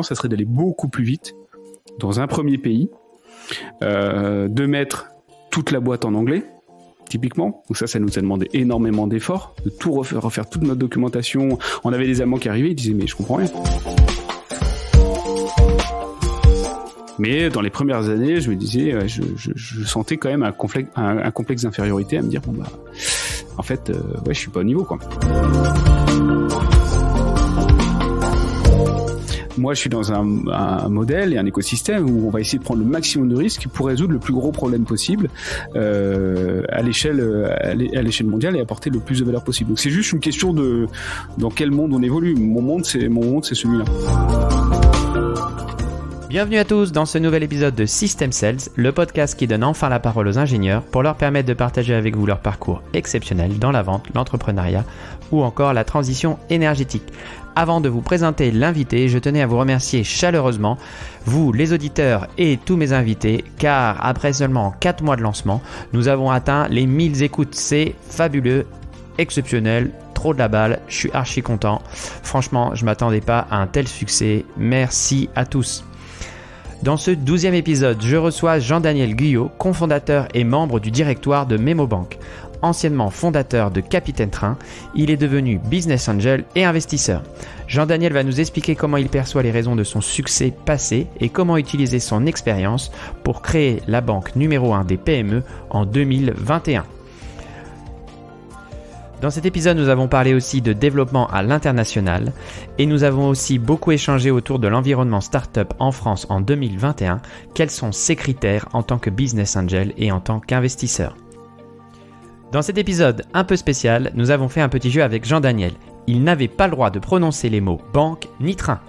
ça serait d'aller beaucoup plus vite dans un premier pays, de mettre toute la boîte en anglais, typiquement. Donc ça nous a demandé énormément d'efforts, de tout refaire toute notre documentation. On avait des Allemands qui arrivaient, ils disaient mais je comprends rien. Mais dans les premières années, je me disais, je sentais quand même un complexe d'infériorité à me dire bon bah en fait je suis pas au niveau quoi. Moi, je suis dans un modèle et un écosystème où on va essayer de prendre le maximum de risques pour résoudre le plus gros problème possible à l'échelle mondiale et apporter le plus de valeur possible. Donc, c'est juste une question de dans quel monde on évolue. Mon monde, c'est celui-là. Bienvenue à tous dans ce nouvel épisode de System Sales, le podcast qui donne enfin la parole aux ingénieurs pour leur permettre de partager avec vous leur parcours exceptionnel dans la vente, l'entrepreneuriat ou encore la transition énergétique. Avant de vous présenter l'invité, je tenais à vous remercier chaleureusement, vous les auditeurs et tous mes invités, car après seulement 4 mois de lancement, nous avons atteint les 1000 écoutes. C'est fabuleux, exceptionnel, trop de la balle, je suis archi content. Franchement, je ne m'attendais pas à un tel succès. Merci à tous. Dans ce 12e épisode, je reçois Jean-Daniel Guyot, cofondateur et membre du directoire de Memobank. Anciennement fondateur de Capitaine Train, il est devenu business angel et investisseur. Jean-Daniel va nous expliquer comment il perçoit les raisons de son succès passé et comment utiliser son expérience pour créer la banque numéro 1 des PME en 2021. Dans cet épisode, nous avons parlé aussi de développement à l'international et nous avons aussi beaucoup échangé autour de l'environnement startup en France en 2021. Quels sont ses critères en tant que business angel et en tant qu'investisseur ? Dans cet épisode un peu spécial, nous avons fait un petit jeu avec Jean-Daniel. Il n'avait pas le droit de prononcer les mots banque ni train.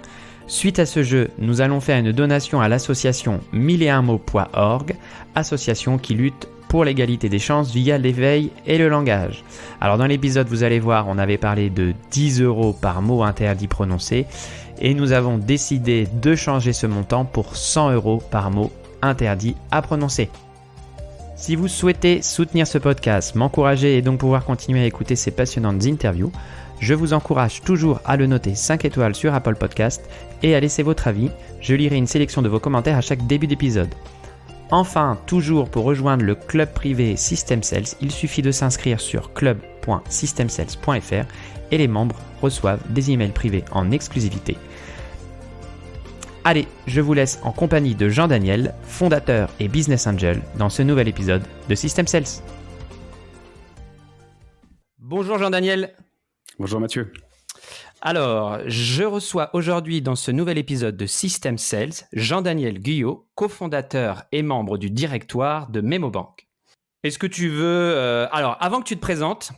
Suite à ce jeu, nous allons faire une donation à l'association 1001mots.org, association qui lutte pour l'égalité des chances via l'éveil et le langage. Alors dans l'épisode, vous allez voir, on avait parlé de 10 € par mot interdit prononcé et nous avons décidé de changer ce montant pour 100 € par mot interdit à prononcer. Si vous souhaitez soutenir ce podcast, m'encourager et donc pouvoir continuer à écouter ces passionnantes interviews, je vous encourage toujours à le noter 5 étoiles sur Apple Podcast et à laisser votre avis. Je lirai une sélection de vos commentaires à chaque début d'épisode. Enfin, toujours pour rejoindre le club privé System Sales, il suffit de s'inscrire sur club.systemsales.fr et les membres reçoivent des emails privés en exclusivité. Allez, je vous laisse en compagnie de Jean-Daniel, fondateur et business angel, dans ce nouvel épisode de System Sales. Bonjour Jean-Daniel. Bonjour Mathieu. Alors, je reçois aujourd'hui dans ce nouvel épisode de System Sales, Jean-Daniel Guyot, cofondateur et membre du directoire de Memobank. Est-ce que tu veux... Alors, avant que tu te présentes...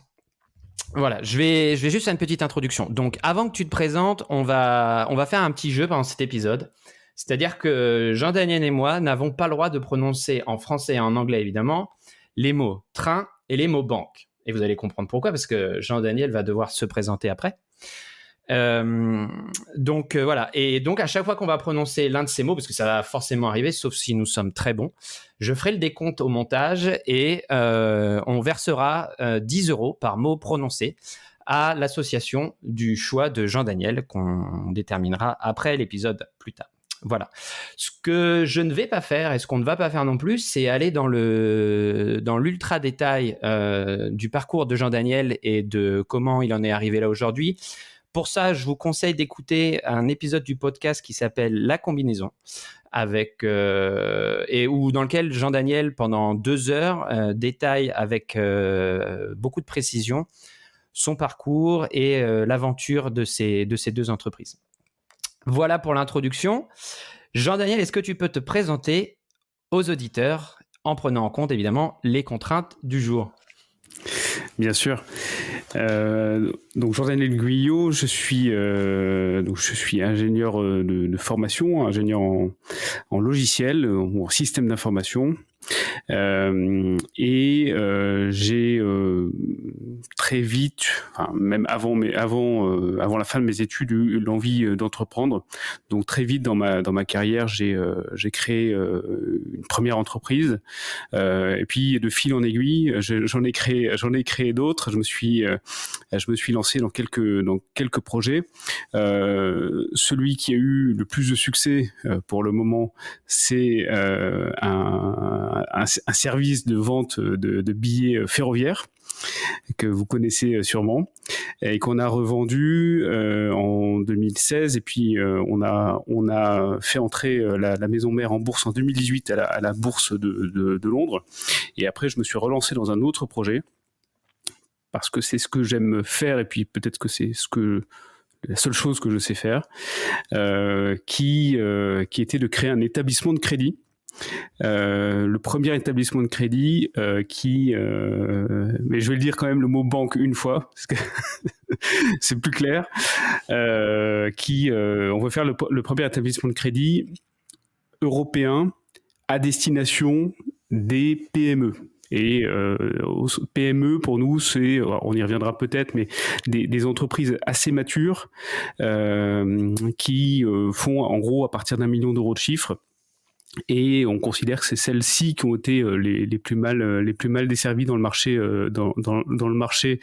Voilà, je vais juste faire une petite introduction. Donc, avant que tu te présentes, on va faire un petit jeu pendant cet épisode. C'est-à-dire que Jean-Daniel et moi n'avons pas le droit de prononcer en français et en anglais, évidemment, les mots train et les mots banque. Et vous allez comprendre pourquoi, parce que Jean-Daniel va devoir se présenter après. Voilà. Et donc, à chaque fois qu'on va prononcer l'un de ces mots, parce que ça va forcément arriver, sauf si nous sommes très bons, je ferai le décompte au montage et on versera 10 € par mot prononcé à l'association du choix de Jean-Daniel qu'on déterminera après l'épisode plus tard. Voilà. Ce que je ne vais pas faire et ce qu'on ne va pas faire non plus, c'est aller dans l'ultra détail du parcours de Jean-Daniel et de comment il en est arrivé là aujourd'hui. Pour ça, je vous conseille d'écouter un épisode du podcast qui s'appelle La Combinaison, dans lequel Jean-Daniel, pendant 2 heures, détaille avec beaucoup de précision son parcours et l'aventure de ces 2 entreprises. Voilà pour l'introduction. Jean-Daniel, est-ce que tu peux te présenter aux auditeurs en prenant en compte évidemment les contraintes du jour ? Bien sûr. Donc Jean-Daniel Guyot, je suis ingénieur de formation, ingénieur en logiciel ou en système d'information. J'ai très vite, enfin, même avant la fin de mes études, eu l'envie d'entreprendre. Donc très vite dans ma carrière, j'ai créé une première entreprise. Et puis de fil en aiguille, j'en ai créé d'autres. Je me suis lancé dans quelques projets. Celui qui a eu le plus de succès pour le moment, c'est un service de vente de billets ferroviaires que vous connaissez sûrement et qu'on a revendu en 2016, et puis on a fait entrer la maison mère en bourse en 2018 à la bourse de Londres. Et après je me suis relancé dans un autre projet parce que c'est ce que j'aime faire, et puis peut-être que c'est la seule chose que je sais faire, qui était de créer un établissement de crédit. Le premier établissement de crédit mais je vais le dire quand même le mot banque une fois parce que c'est plus clair, on veut faire le premier établissement de crédit européen à destination des PME. Et PME pour nous, on y reviendra peut-être, mais des entreprises assez matures qui font en gros à partir d'1 million d'euros de chiffre. Et on considère que c'est celles-ci qui ont été les plus mal desservies dans le marché dans le marché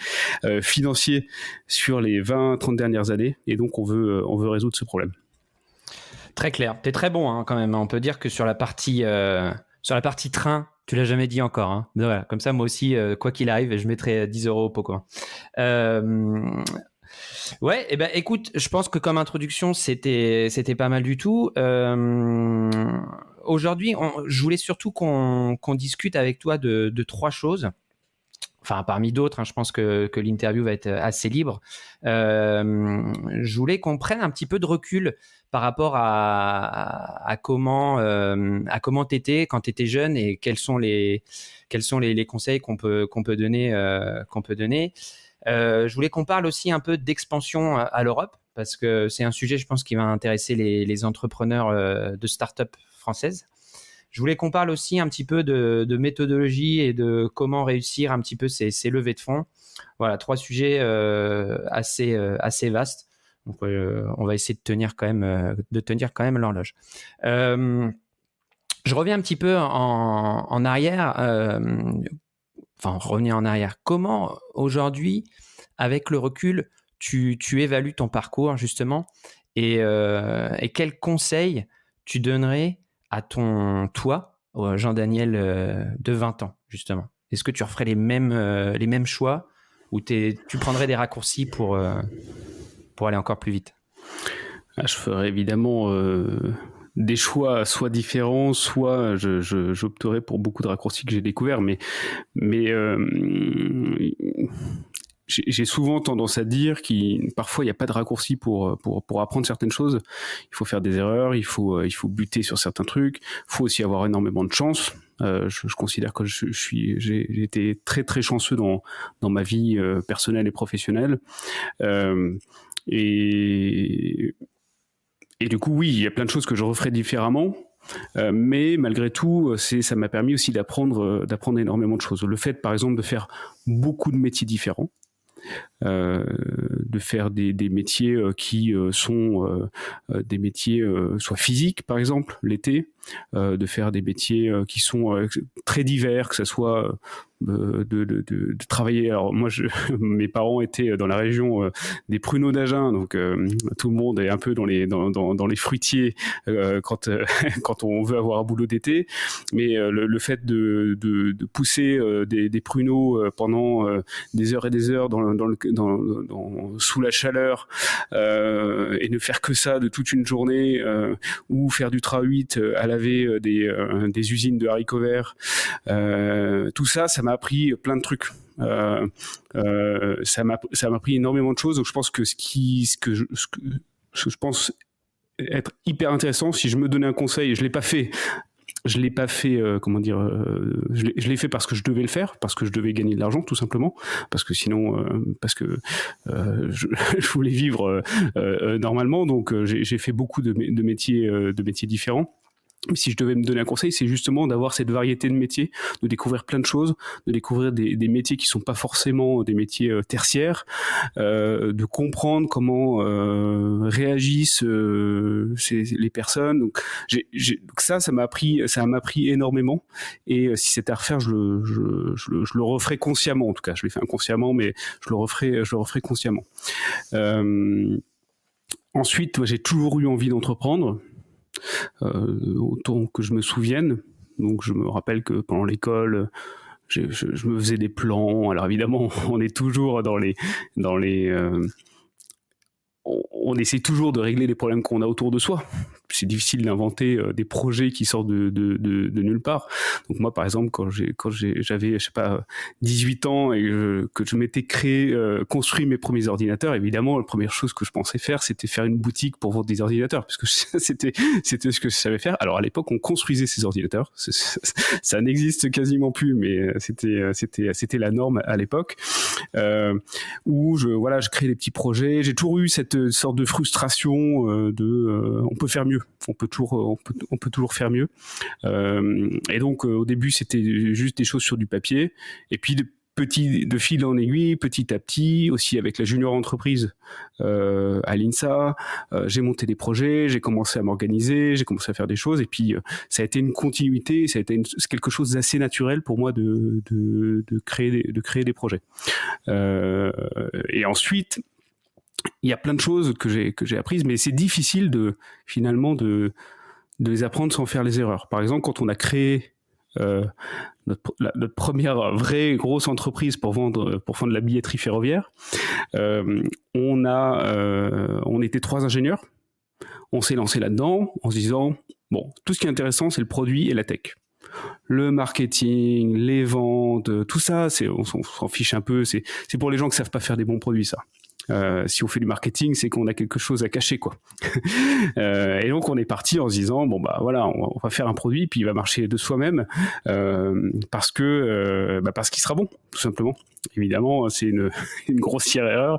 financier sur les 20-30 dernières années. Et donc on veut résoudre ce problème. Très clair. T'es très bon quand même. On peut dire que sur la partie train, tu l'as jamais dit encore. Hein. Mais voilà, comme ça, moi aussi, quoi qu'il arrive, je mettrai 10 euros au pot, quoi. Ouais, et ben écoute, je pense que comme introduction, c'était pas mal du tout. Aujourd'hui, je voulais surtout qu'on discute avec toi de 3 choses. Enfin, parmi d'autres, je pense que l'interview va être assez libre. Je voulais qu'on prenne un petit peu de recul par rapport à comment t'étais quand t'étais jeune, et quels sont les conseils qu'on peut donner. Je voulais qu'on parle aussi un peu d'expansion à l'Europe, parce que c'est un sujet, je pense, qui va intéresser les entrepreneurs de start-up françaises. Je voulais qu'on parle aussi un petit peu de méthodologie et de comment réussir un petit peu ces levées de fonds. Voilà, 3 sujets assez vastes. Donc, on va essayer de tenir quand même l'horloge. Je reviens un petit peu en arrière. Revenir en arrière. Comment aujourd'hui, avec le recul, tu évalues ton parcours justement, et quels conseils tu donnerais à ton toi, Jean-Daniel de 20 ans justement? Est-ce que tu referais les mêmes choix, ou tu prendrais des raccourcis pour aller encore plus vite? Je ferais évidemment des choix soit différents, soit j'opterais pour beaucoup de raccourcis que j'ai découverts, mais j'ai souvent tendance à dire parfois il n'y a pas de raccourci pour apprendre certaines choses. Il faut faire des erreurs, il faut buter sur certains trucs, il faut aussi avoir énormément de chance. Je considère que j'ai été très très chanceux dans ma vie personnelle et professionnelle. Et du coup, oui, il y a plein de choses que je referais différemment. Mais malgré tout, ça m'a permis aussi d'apprendre énormément de choses. Le fait, par exemple, de faire beaucoup de métiers différents, de faire des métiers qui sont des métiers soit physiques, par exemple, l'été, de faire des métiers qui sont très divers, que ce soit de travailler. Alors moi, mes parents étaient dans la région des pruneaux d'Agen, donc tout le monde est un peu dans les fruitiers quand on veut avoir un boulot d'été. Mais le fait de pousser des pruneaux pendant des heures et des heures sous la chaleur, et ne faire que ça de toute une journée, ou faire du tra-8 à laver des usines de haricots verts, tout ça m'a appris plein de trucs. Ça m'a appris énormément de choses. Donc je pense que ce que je pense être hyper intéressant, si je me donnais un conseil, je l'ai pas fait, je l'ai fait parce que je devais le faire, parce que je devais gagner de l'argent, tout simplement, parce que sinon, je voulais vivre normalement. Donc j'ai fait beaucoup de métiers différents. Mais si je devais me donner un conseil, c'est justement d'avoir cette variété de métiers, de découvrir plein de choses, de découvrir des métiers qui sont pas forcément des métiers tertiaires, de comprendre comment réagissent les personnes. Donc, donc ça m'a appris énormément. Et si c'était à refaire, je le referais consciemment. En tout cas, je l'ai fait inconsciemment, mais je le referais consciemment. Ensuite, moi, j'ai toujours eu envie d'entreprendre. Autant que je me souvienne. Donc je me rappelle que pendant l'école, je me faisais des plans. Alors évidemment, on est toujours dans les on essaie toujours de régler les problèmes qu'on a autour de soi. C'est difficile d'inventer des projets qui sortent de nulle part. Donc moi, par exemple, quand j'avais, je sais pas, 18 ans et que je m'étais construit mes premiers ordinateurs, évidemment, la première chose que je pensais faire, c'était faire une boutique pour vendre des ordinateurs, parce que c'était ce que je savais faire. Alors à l'époque, on construisait ces ordinateurs. Ça n'existe quasiment plus, mais c'était la norme à l'époque. Où je crée des petits projets. J'ai toujours eu cette sorte de frustration on peut faire mieux. On peut toujours faire mieux. Et donc au début c'était juste des choses sur du papier, et puis de fil en aiguille, petit à petit, aussi avec la junior entreprise à l'INSA, j'ai monté des projets, j'ai commencé à m'organiser, j'ai commencé à faire des choses, et puis ça a été une continuité, ça a été quelque chose d'assez naturel pour moi de créer des projets. Et ensuite, il y a plein de choses que j'ai apprises, mais c'est difficile finalement de les apprendre sans faire les erreurs. Par exemple, quand on a créé notre première vraie grosse entreprise pour vendre de la billetterie ferroviaire, on était 3 ingénieurs. On s'est lancé là-dedans en se disant, bon, tout ce qui est intéressant, c'est le produit et la tech. Le marketing, les ventes, tout ça, on s'en fiche un peu. C'est pour les gens qui savent pas faire des bons produits, ça. Si on fait du marketing, c'est qu'on a quelque chose à cacher, quoi. Et donc on est parti en se disant, bon bah voilà, on va faire un produit, puis il va marcher de soi-même, parce qu'il sera bon, tout simplement. Évidemment, c'est une grossière erreur.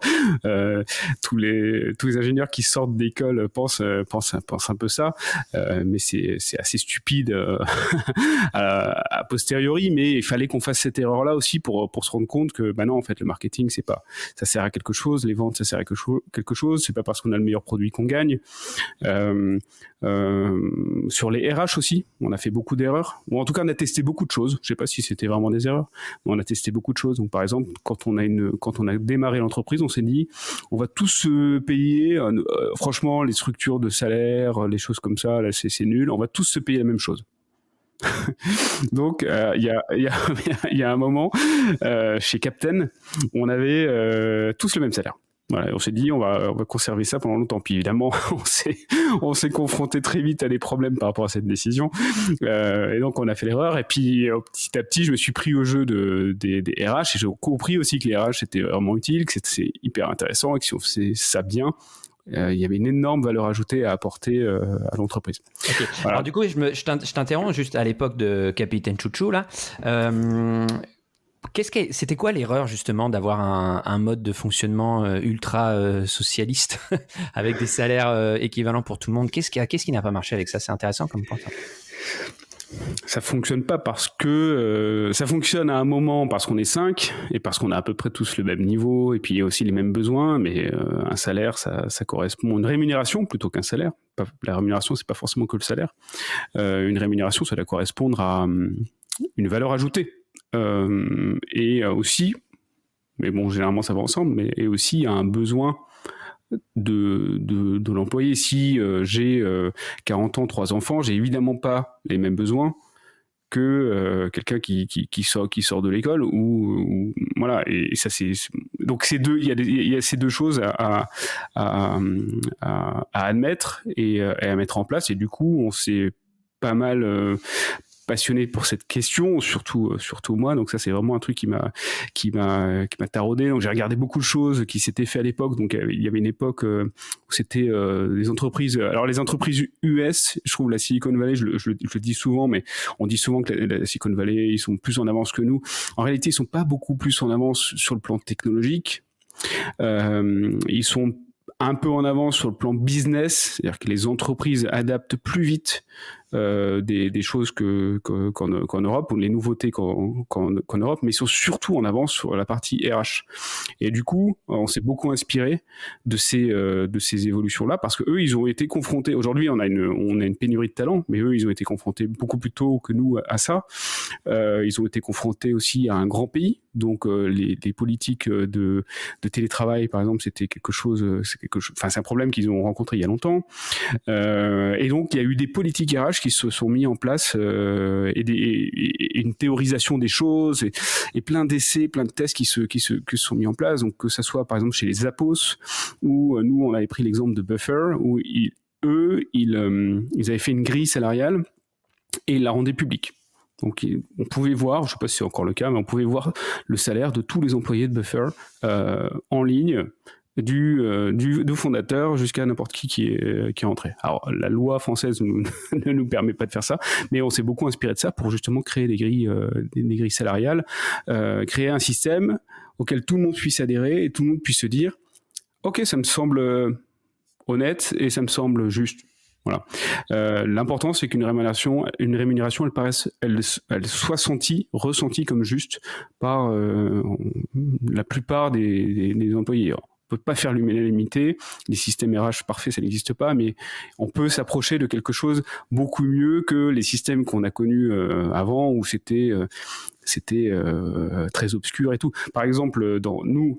Tous les ingénieurs qui sortent d'école pensent un peu ça, mais c'est assez stupide à posteriori. Mais il fallait qu'on fasse cette erreur-là aussi pour se rendre compte que non, en fait, le marketing, ça sert à quelque chose, les ventes, ça sert à quelque chose. C'est pas parce qu'on a le meilleur produit qu'on gagne. Sur les RH aussi, on a fait beaucoup d'erreurs. Ou en tout cas, on a testé beaucoup de choses. Je sais pas si c'était vraiment des erreurs, mais on a testé beaucoup de choses. Donc, par exemple, quand on a démarré l'entreprise, on s'est dit, on va tous payer. Franchement, les structures de salaire, les choses comme ça, là, c'est nul. On va tous se payer la même chose. Donc il y a un moment chez Captain, on avait tous le même salaire. Voilà, on s'est dit on va conserver ça pendant longtemps. Puis évidemment, on s'est confronté très vite à des problèmes par rapport à cette décision. Et donc on a fait l'erreur. Et puis petit à petit, je me suis pris au jeu des RH, et j'ai compris aussi que les RH c'était vraiment utile, que c'est hyper intéressant, et que si on faisait ça bien, il y avait une énorme valeur ajoutée à apporter à l'entreprise. Okay. Voilà. Alors du coup, je t'interromps juste à l'époque de Capitaine Chouchou là. C'était quoi l'erreur justement d'avoir un mode de fonctionnement ultra socialiste avec des salaires équivalents pour tout le monde? Qu'est-ce qui n'a pas marché avec ça? C'est intéressant comme point. Ça fonctionne pas parce que ça fonctionne à un moment parce qu'on est 5 et parce qu'on a à peu près tous le même niveau, et puis il y a aussi les mêmes besoins, mais un salaire ça correspond à une rémunération plutôt qu'un salaire. La rémunération, c'est pas forcément que le salaire. Une rémunération, ça doit correspondre à une valeur ajoutée, et aussi, mais bon, généralement ça va ensemble, mais et aussi à un besoin de l'employé. Si j'ai 40 ans, 3 enfants, j'ai évidemment pas les mêmes besoins que quelqu'un qui sort de l'école, ou voilà. Et ça, c'est donc il y a ces deux choses à admettre et à mettre en place. Et du coup, on s'est pas mal passionné pour cette question, surtout moi. Donc ça, c'est vraiment un truc qui m'a taraudé. Donc j'ai regardé beaucoup de choses qui s'étaient fait à l'époque. Donc il y avait une époque où c'était des entreprises. Alors les entreprises US, je trouve la Silicon Valley, je le dis souvent, mais on dit souvent que la Silicon Valley, ils sont plus en avance que nous. En réalité, ils sont pas beaucoup plus en avance sur le plan technologique. Ils sont un peu en avance sur le plan business, c'est-à-dire que les entreprises adaptent plus vite des choses qu'en Europe, ou les nouveautés qu'en Europe, mais ils sont surtout en avance sur la partie RH. Et du coup, on s'est beaucoup inspiré de ces évolutions-là, parce que eux, ils ont été confrontés. Aujourd'hui, on a une pénurie de talent, mais eux, ils ont été confrontés beaucoup plus tôt que nous à ça. Ils ont été confrontés aussi à un grand pays, donc les politiques de télétravail, par exemple, c'est un problème qu'ils ont rencontré il y a longtemps. Et donc, il y a eu des politiques RH qui se sont mis en place et une théorisation des choses et plein d'essais, plein de tests qui se sont mis en place. Donc, que ça soit par exemple chez les Apos, où nous on avait pris l'exemple de Buffer, où ils avaient fait une grille salariale et ils la rendaient publique. Donc, on pouvait voir, je ne sais pas si c'est encore le cas, mais on pouvait voir le salaire de tous les employés de Buffer en ligne, du fondateur jusqu'à n'importe qui est entré. Alors, la loi française ne nous permet pas de faire ça, mais on s'est beaucoup inspiré de ça pour justement créer des grilles salariales, créer un système auquel tout le monde puisse adhérer et tout le monde puisse se dire « Ok, ça me semble honnête et ça me semble juste ». Voilà. L'important, c'est qu'une rémunération, elle soit ressentie comme juste par la plupart des employés. Alors, on peut pas faire l'unanimité, les systèmes RH parfaits, ça n'existe pas, mais on peut s'approcher de quelque chose beaucoup mieux que les systèmes qu'on a connus avant, où c'était très obscur et tout. Par exemple,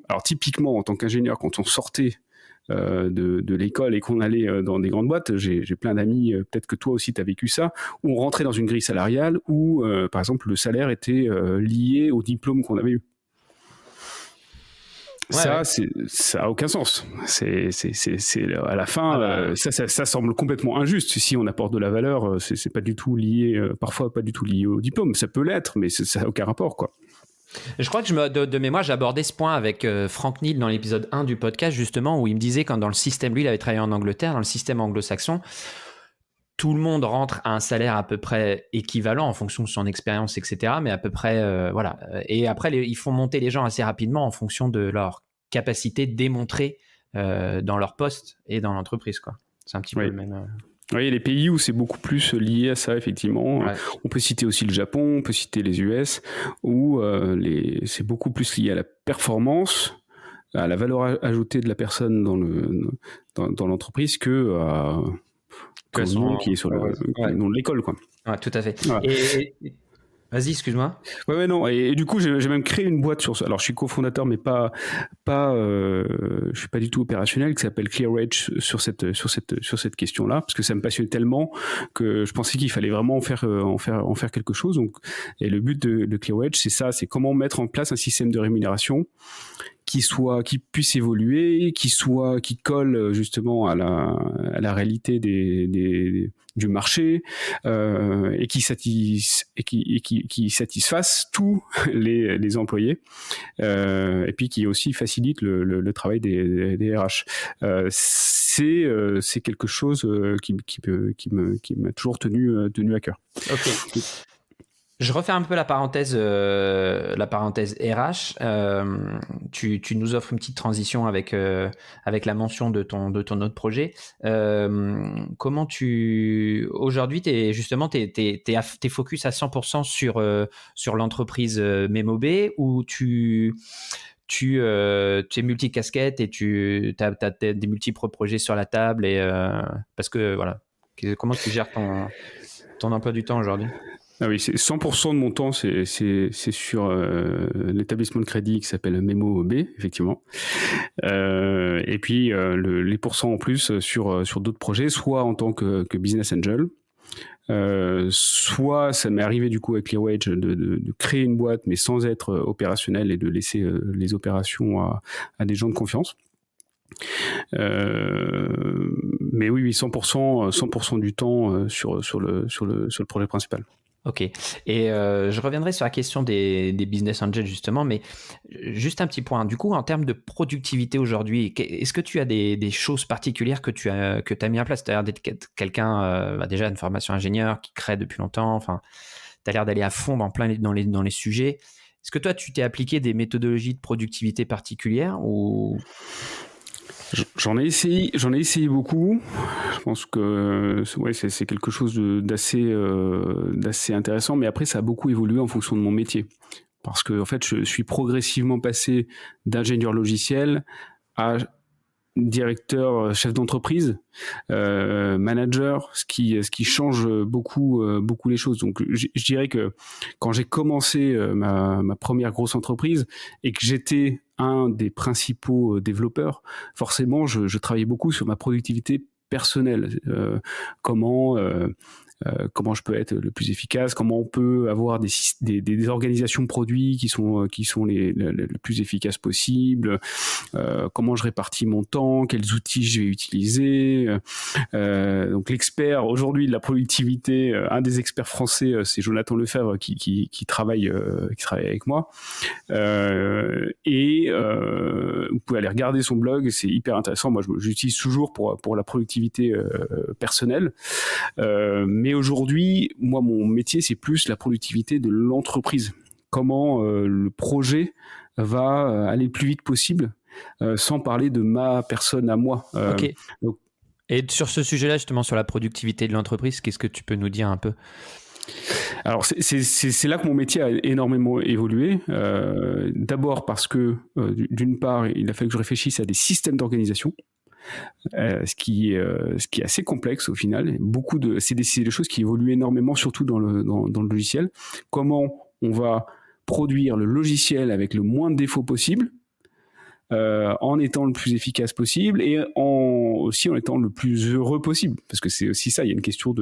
alors typiquement en tant qu'ingénieur, quand on sortait de l'école et qu'on allait dans des grandes boîtes, j'ai plein d'amis, peut-être que toi aussi tu as vécu ça, où on rentrait dans une grille salariale où, par exemple, le salaire était lié au diplôme qu'on avait eu. Ça a aucun sens. C'est à la fin, ça semble complètement injuste. Si on apporte de la valeur, c'est pas du tout lié, parfois pas du tout lié au diplôme. Ça peut l'être, mais ça a aucun rapport, quoi. Je crois que de mémoire, j'ai abordé ce point avec Franck Neal dans l'épisode 1 du podcast, justement, où il me disait quand dans le système, lui, il avait travaillé en Angleterre, dans le système anglo-saxon, tout le monde rentre à un salaire à peu près équivalent en fonction de son expérience, etc. Mais à peu près, voilà. Et après, ils font monter les gens assez rapidement en fonction de leur capacité de démontrer dans leur poste et dans l'entreprise, quoi. C'est un petit peu le même... Oui, il y a des pays où c'est beaucoup plus lié à ça, effectivement. Ouais. On peut citer aussi le Japon, on peut citer les US, où c'est beaucoup plus lié à la performance, à la valeur ajoutée de la personne dans l'entreprise que au nom qui est sur le nom de l'école, quoi. Ouais, tout à fait. Ouais. Et vas-y, excuse-moi. Ouais, non. Et du coup, j'ai même créé une boîte sur ça. Alors, je suis cofondateur, mais je suis pas du tout opérationnel, qui s'appelle ClearEdge sur cette question-là, parce que ça me passionne tellement que je pensais qu'il fallait vraiment en faire quelque chose. Donc, et le but de ClearEdge, c'est ça, c'est comment mettre en place un système de rémunération qui puisse évoluer, qui colle justement à la réalité du marché, et qui satisfasse tous les employés, et puis qui aussi facilite le travail des RH. C'est quelque chose qui m'a toujours tenu à cœur. Ok. Je refais un peu la parenthèse RH. Tu nous offres une petite transition avec la mention de ton autre projet. Comment aujourd'hui t'es focus à 100% sur l'entreprise Memobé, ou tu es multicasquette et tu as des multiples projets sur la table, et parce que voilà, comment tu gères ton emploi du temps aujourd'hui? Ah oui, 100% de mon temps, c'est sur l'établissement de crédit qui s'appelle Memobé, effectivement. Et puis les pourcents en plus sur d'autres projets, soit en tant que business angel, soit ça m'est arrivé du coup avec ClearEdge de créer une boîte mais sans être opérationnel et de laisser les opérations à des gens de confiance. Mais oui, 100% du temps sur le projet principal. Ok. Et je reviendrai sur la question des business angels justement, mais juste un petit point. Du coup, en termes de productivité aujourd'hui, est-ce que tu as des choses particulières que tu as mis en place? Tu as l'air d'être quelqu'un, déjà une formation ingénieur qui crée depuis longtemps. Enfin, tu as l'air d'aller à fond dans les sujets. Est-ce que toi, tu t'es appliqué des méthodologies de productivité particulières ou... J'en ai essayé beaucoup. Je pense que ouais, c'est quelque chose d'assez intéressant, mais après ça a beaucoup évolué en fonction de mon métier. Parce que en fait, je suis progressivement passé d'ingénieur logiciel à directeur, chef d'entreprise, manager, ce qui change beaucoup les choses. Donc je dirais que quand j'ai commencé ma première grosse entreprise et que j'étais un des principaux développeurs, forcément je travaillais beaucoup sur ma productivité personnelle. Comment je peux être le plus efficace, comment on peut avoir des organisations de produits qui sont les plus efficaces possibles, comment je répartis mon temps, quels outils je vais utiliser. Donc l'expert aujourd'hui de la productivité, un des experts français, c'est Jonathan Lefebvre qui travaille avec moi. Vous pouvez aller regarder son blog, c'est hyper intéressant. Moi, j'utilise toujours pour la productivité personnelle. Mais aujourd'hui, moi, mon métier, c'est plus la productivité de l'entreprise. Comment le projet va aller le plus vite possible, sans parler de ma personne à moi. Ok. Donc, et sur ce sujet-là, justement, sur la productivité de l'entreprise, qu'est-ce que tu peux nous dire un peu ? Alors c'est là que mon métier a énormément évolué. D'abord parce que d'une part, il a fallu que je réfléchisse à des systèmes d'organisation. Ce qui est assez complexe au final. C'est des choses qui évoluent énormément, surtout dans le logiciel. Comment on va produire le logiciel avec le moins de défauts possible, en étant le plus efficace possible et aussi en étant le plus heureux possible, parce que c'est aussi ça. Il y a une question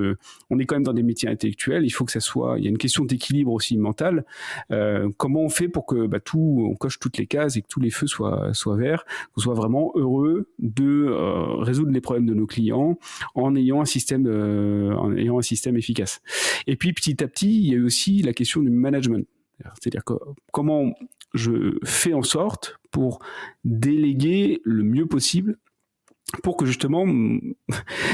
on est quand même dans des métiers intellectuels. Il faut que il y a une question d'équilibre aussi mental. Comment on fait pour que on coche toutes les cases et que tous les feux soient verts, qu'on soit vraiment heureux de résoudre les problèmes de nos clients en ayant un système efficace. Et puis petit à petit, il y a aussi la question du management. C'est-à-dire comment je fais en sorte pour déléguer le mieux possible pour que justement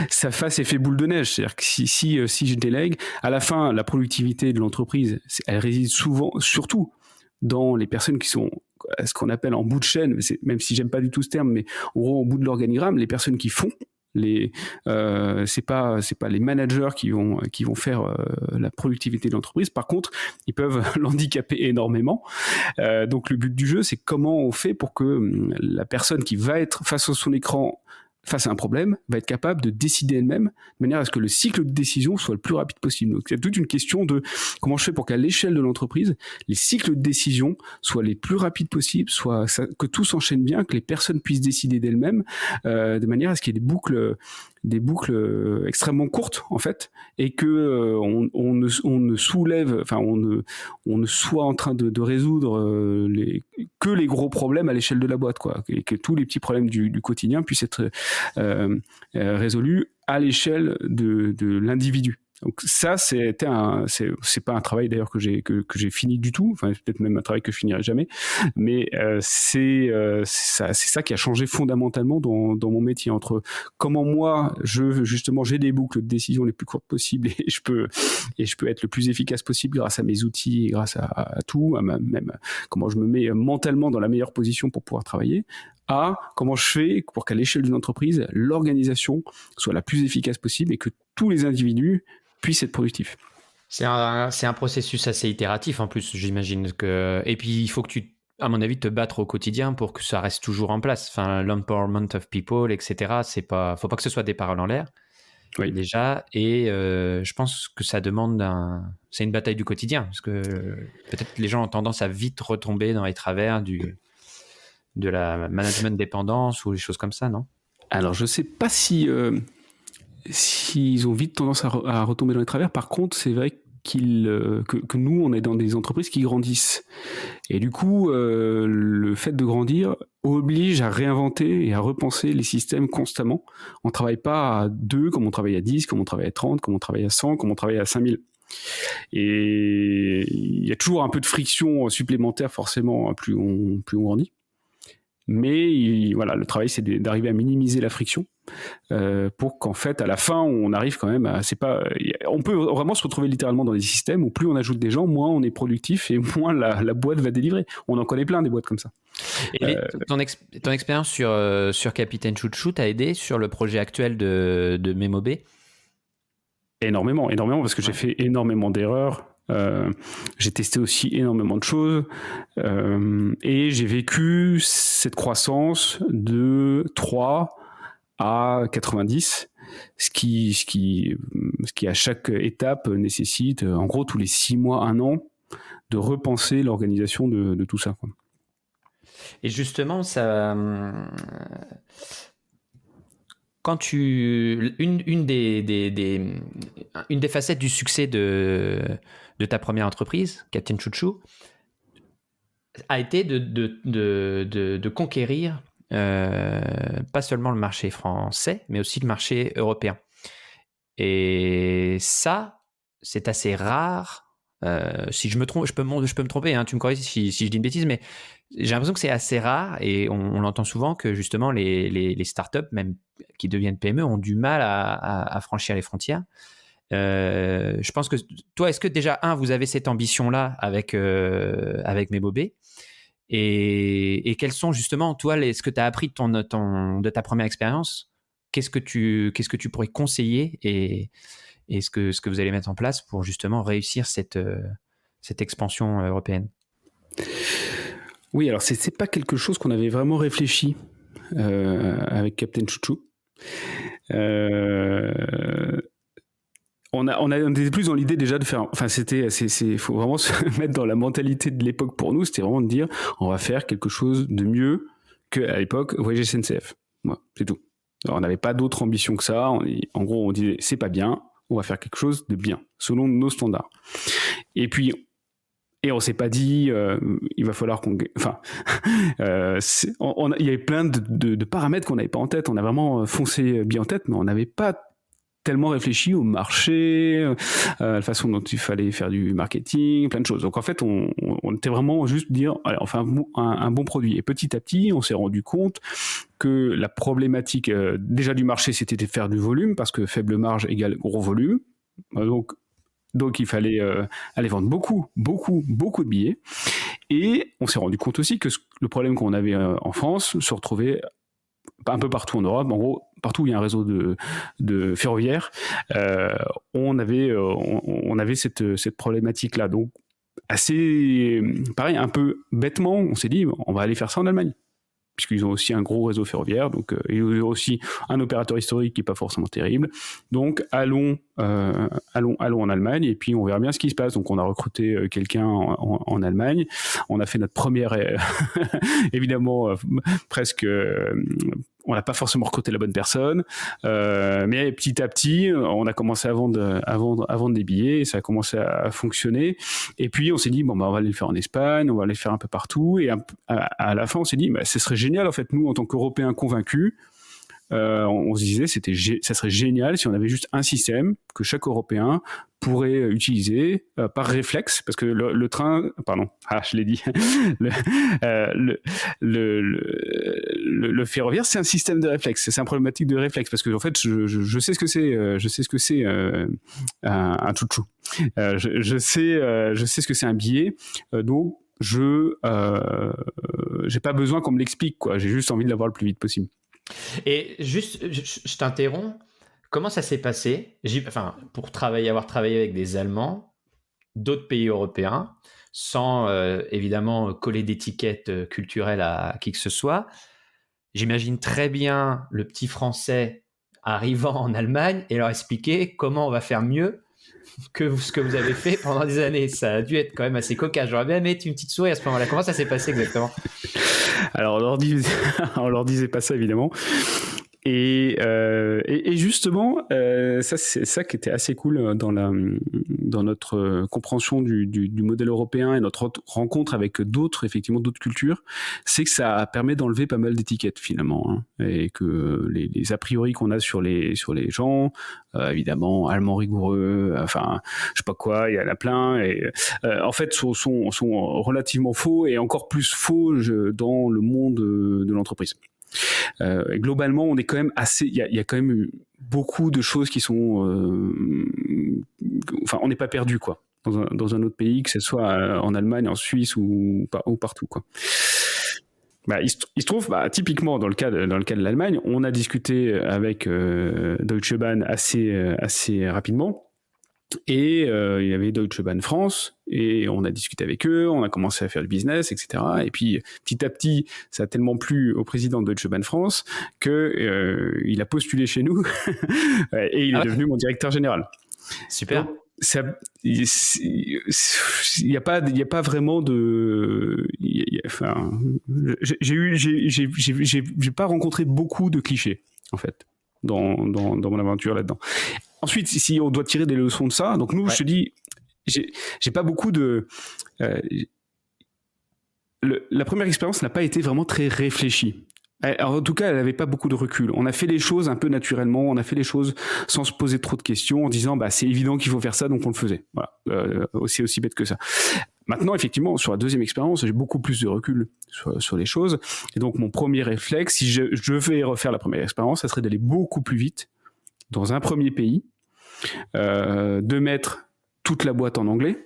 ça fasse effet boule de neige. C'est-à-dire que si je délègue, à la fin, la productivité de l'entreprise, elle réside surtout dans les personnes qui sont ce qu'on appelle en bout de chaîne, même si j'aime pas du tout ce terme, mais en gros, au bout de l'organigramme, les personnes qui font. C'est pas les managers qui vont faire la productivité de l'entreprise. Par contre, ils peuvent l'handicaper énormément. Donc le but du jeu, c'est comment on fait pour que la personne qui va être face à son écran, face à un problème, va être capable de décider elle-même, de manière à ce que le cycle de décision soit le plus rapide possible. Donc c'est toute une question de comment je fais pour qu'à l'échelle de l'entreprise, les cycles de décision soient les plus rapides possibles, que tout s'enchaîne bien, que les personnes puissent décider d'elles-mêmes, de manière à ce qu'il y ait des boucles extrêmement courtes en fait, et que on ne soit en train de résoudre que les gros problèmes à l'échelle de la boîte, quoi, et que tous les petits problèmes du quotidien puissent être résolus à l'échelle de l'individu. Donc ça, c'est pas un travail d'ailleurs que j'ai fini du tout. Enfin, c'est peut-être même un travail que je finirai jamais. Mais c'est ça qui a changé fondamentalement dans mon métier, entre comment moi j'ai des boucles de décision les plus courtes possibles et je peux être le plus efficace possible grâce à mes outils, grâce à tout, même comment je me mets mentalement dans la meilleure position pour pouvoir travailler. Comment je fais pour qu'à l'échelle d'une entreprise, l'organisation soit la plus efficace possible et que tous les individus puissent être productifs. C'est un processus assez itératif en plus, j'imagine que. Et puis il faut que à mon avis, te battre au quotidien pour que ça reste toujours en place. Enfin, l'empowerment of people, etc. Faut pas que ce soit des paroles en l'air. Oui. Déjà, et je pense que ça demande c'est une bataille du quotidien, parce que peut-être les gens ont tendance à vite retomber dans les travers de la management dépendance ou des choses comme ça, non ? Alors, je sais pas s'ils ont vite tendance à retomber dans les travers. Par contre, c'est vrai que nous, on est dans des entreprises qui grandissent. Et du coup, le fait de grandir oblige à réinventer et à repenser les systèmes constamment. On ne travaille pas à 2 comme on travaille à 10, comme on travaille à 30, comme on travaille à 100, comme on travaille à 5000. Et il y a toujours un peu de friction supplémentaire, forcément, plus on grandit. Mais voilà, le travail, c'est d'arriver à minimiser la friction pour qu'en fait, à la fin, on arrive quand même à... on peut vraiment se retrouver littéralement dans des systèmes où plus on ajoute des gens, moins on est productif et moins la boîte va délivrer. On en connaît plein des boîtes comme ça. Et ton expérience sur Capitaine Chouchou t'a aidé sur le projet actuel de Memobé? Énormément, parce que j'ai fait énormément d'erreurs. J'ai testé aussi énormément de choses et j'ai vécu cette croissance de 3 à 90, ce qui à chaque étape nécessite en gros tous les 6 mois, 1 an de repenser l'organisation de tout ça, quoi. Et justement, ça, quand une des facettes du succès de ta première entreprise, Captain Chouchou, a été de conquérir pas seulement le marché français, mais aussi le marché européen. Et ça, c'est assez rare. Si je me trompe, je peux me tromper, hein, tu me corriges si je dis une bêtise, mais j'ai l'impression que c'est assez rare et on l'entend souvent que justement les startups, même qui deviennent PME, ont du mal à franchir les frontières. Je pense que toi, est-ce que déjà, vous avez cette ambition-là avec Memobé, et quels sont justement, toi, ce que tu as appris de ta première expérience? Qu'est-ce que tu pourrais conseiller et ce que vous allez mettre en place pour justement réussir cette expansion européenne? Oui, alors c'est pas quelque chose qu'on avait vraiment réfléchi avec Captain Chouchou. On était plus dans l'idée déjà de faire, enfin faut vraiment se mettre dans la mentalité de l'époque pour nous, c'était vraiment de dire on va faire quelque chose de mieux qu'à l'époque Voyage SNCF. Voilà, c'est tout. Alors, on n'avait pas d'autre ambition que ça. En gros, on disait c'est pas bien, on va faire quelque chose de bien selon nos standards. Et on s'est pas dit il va falloir qu'on, enfin il y avait plein de paramètres qu'on n'avait pas en tête. On a vraiment foncé bien en tête, mais on n'avait pas tellement réfléchi au marché, la façon dont il fallait faire du marketing, plein de choses. Donc en fait, on était vraiment juste dire, allez, on fait un bon produit. Et petit à petit, on s'est rendu compte que la problématique déjà du marché, c'était de faire du volume, parce que faible marge égale gros volume. Donc il fallait aller vendre beaucoup de billets. Et on s'est rendu compte aussi que le problème qu'on avait en France se retrouvait un peu partout en Europe. En gros, partout où il y a un réseau de ferroviaire, on avait cette problématique-là. Donc, assez pareil, un peu bêtement, on s'est dit, on va aller faire ça en Allemagne, puisqu'ils ont aussi un gros réseau ferroviaire, donc ils ont aussi un opérateur historique qui est pas forcément terrible. Donc allons en Allemagne et puis on verra bien ce qui se passe. Donc on a recruté quelqu'un en Allemagne. On a fait notre première, évidemment presque. On n'a pas forcément recruté la bonne personne, mais petit à petit, on a commencé à vendre des billets, et ça a commencé à fonctionner. Et puis on s'est dit on va aller le faire en Espagne, on va aller le faire un peu partout. Et à la fin, on s'est dit ce serait génial en fait, nous en tant qu'Européens convaincus. On se disait ça serait génial si on avait juste un système que chaque Européen pourrait utiliser par réflexe, parce que le train, pardon, je l'ai dit, le ferroviaire, c'est un système de réflexe, c'est une problématique de réflexe, parce que en fait je sais ce que c'est, un chouchou, je sais ce que c'est un billet, donc j'ai pas besoin qu'on me l'explique, quoi. J'ai juste envie de l'avoir le plus vite possible. Et juste, je t'interromps. Comment ça s'est passé? Pour avoir travaillé avec des Allemands, d'autres pays européens, sans évidemment coller d'étiquette culturelle à qui que ce soit, j'imagine très bien le petit Français arrivant en Allemagne et leur expliquer comment on va faire mieux que ce que vous avez fait pendant des années. Ça a dû être quand même assez cocasse. J'aurais bien aimé une petite souris à ce moment-là. Comment ça s'est passé exactement? Alors on leur disait pas ça évidemment. Et justement, ça c'est ça qui était assez cool dans notre compréhension du modèle européen et notre rencontre avec d'autres cultures, c'est que ça permet d'enlever pas mal d'étiquettes finalement, hein, et que les a priori qu'on a sur les gens, évidemment allemands rigoureux, enfin je sais pas quoi, il y en a plein, et en fait sont relativement faux, et encore plus faux dans le monde de l'entreprise. Globalement, on est quand même assez. Il y a quand même eu beaucoup de choses qui sont. Enfin, on n'est pas perdu, quoi, dans un autre pays, que ce soit en Allemagne, en Suisse ou partout, quoi. Bah, il se trouve, typiquement dans le cas de l'Allemagne, on a discuté avec Deutsche Bahn assez rapidement. Et il y avait Deutsche Bahn France, et on a discuté avec eux, on a commencé à faire du business, etc. Et puis petit à petit, ça a tellement plu au président de Deutsche Bahn France que il a postulé chez nous et il est devenu mon directeur général. Super. Donc, il y a pas vraiment de, enfin, j'ai pas rencontré beaucoup de clichés en fait dans mon aventure là-dedans. Ensuite, si on doit tirer des leçons de ça, donc nous, je te dis, j'ai pas beaucoup de. La première expérience n'a pas été vraiment très réfléchie. Alors, en tout cas, elle n'avait pas beaucoup de recul. On a fait les choses un peu naturellement, on a fait les choses sans se poser trop de questions, en disant c'est évident qu'il faut faire ça, donc on le faisait. Voilà, aussi bête que ça. Maintenant, effectivement, sur la deuxième expérience, j'ai beaucoup plus de recul sur les choses. Et donc, mon premier réflexe, si je vais refaire la première expérience, ça serait d'aller beaucoup plus vite dans un premier pays, de mettre toute la boîte en anglais,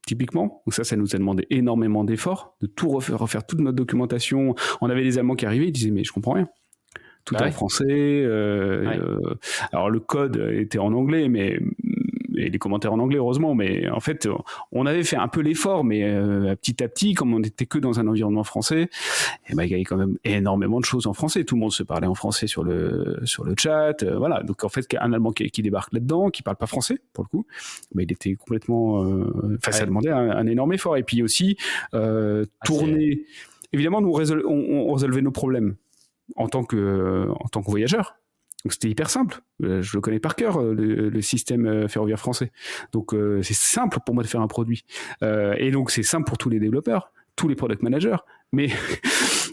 typiquement. Donc ça nous a demandé énormément d'efforts, de tout refaire toute notre documentation. On avait des Allemands qui arrivaient, ils disaient mais je comprends rien. Tout en français. Alors le code était en anglais, et les commentaires en anglais, heureusement, mais en fait, on avait fait un peu l'effort, mais petit à petit, comme on n'était que dans un environnement français, il y avait quand même énormément de choses en français. Tout le monde se parlait en français sur le chat, voilà. Donc en fait, un Allemand qui débarque là-dedans, qui parle pas français pour le coup, mais il était complètement. Ça demandait un énorme effort. Et puis aussi tourner. Évidemment, nous on résolvait nos problèmes en tant que voyageur. Donc c'était hyper simple. Je le connais par cœur, le système ferroviaire français. Donc c'est simple pour moi de faire un produit. Et donc c'est simple pour tous les développeurs, tous les product managers. Mais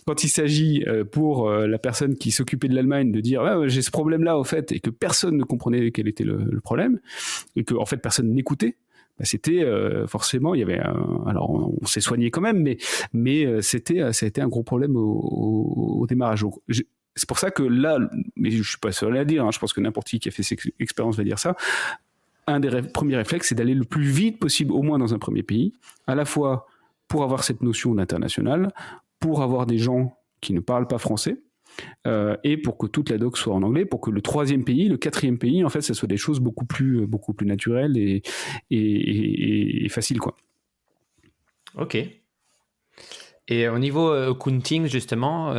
quand il s'agit pour la personne qui s'occupait de l'Allemagne de dire j'ai ce problème-là au fait, et que personne ne comprenait quel était le problème, et que en fait personne n'écoutait, c'était forcément, il y avait alors on s'est soigné quand même, mais ça a été un gros problème au démarrage. Donc, c'est pour ça que là, mais je suis pas seul à le dire, je pense que n'importe qui a fait cette expérience va dire ça, un des premiers réflexes, c'est d'aller le plus vite possible, au moins dans un premier pays, à la fois pour avoir cette notion d'international, pour avoir des gens qui ne parlent pas français, et pour que toute la doc soit en anglais, pour que le troisième pays, le quatrième pays, en fait, ça soit des choses beaucoup plus naturelles et faciles, quoi. Ok. Et au niveau accounting, justement,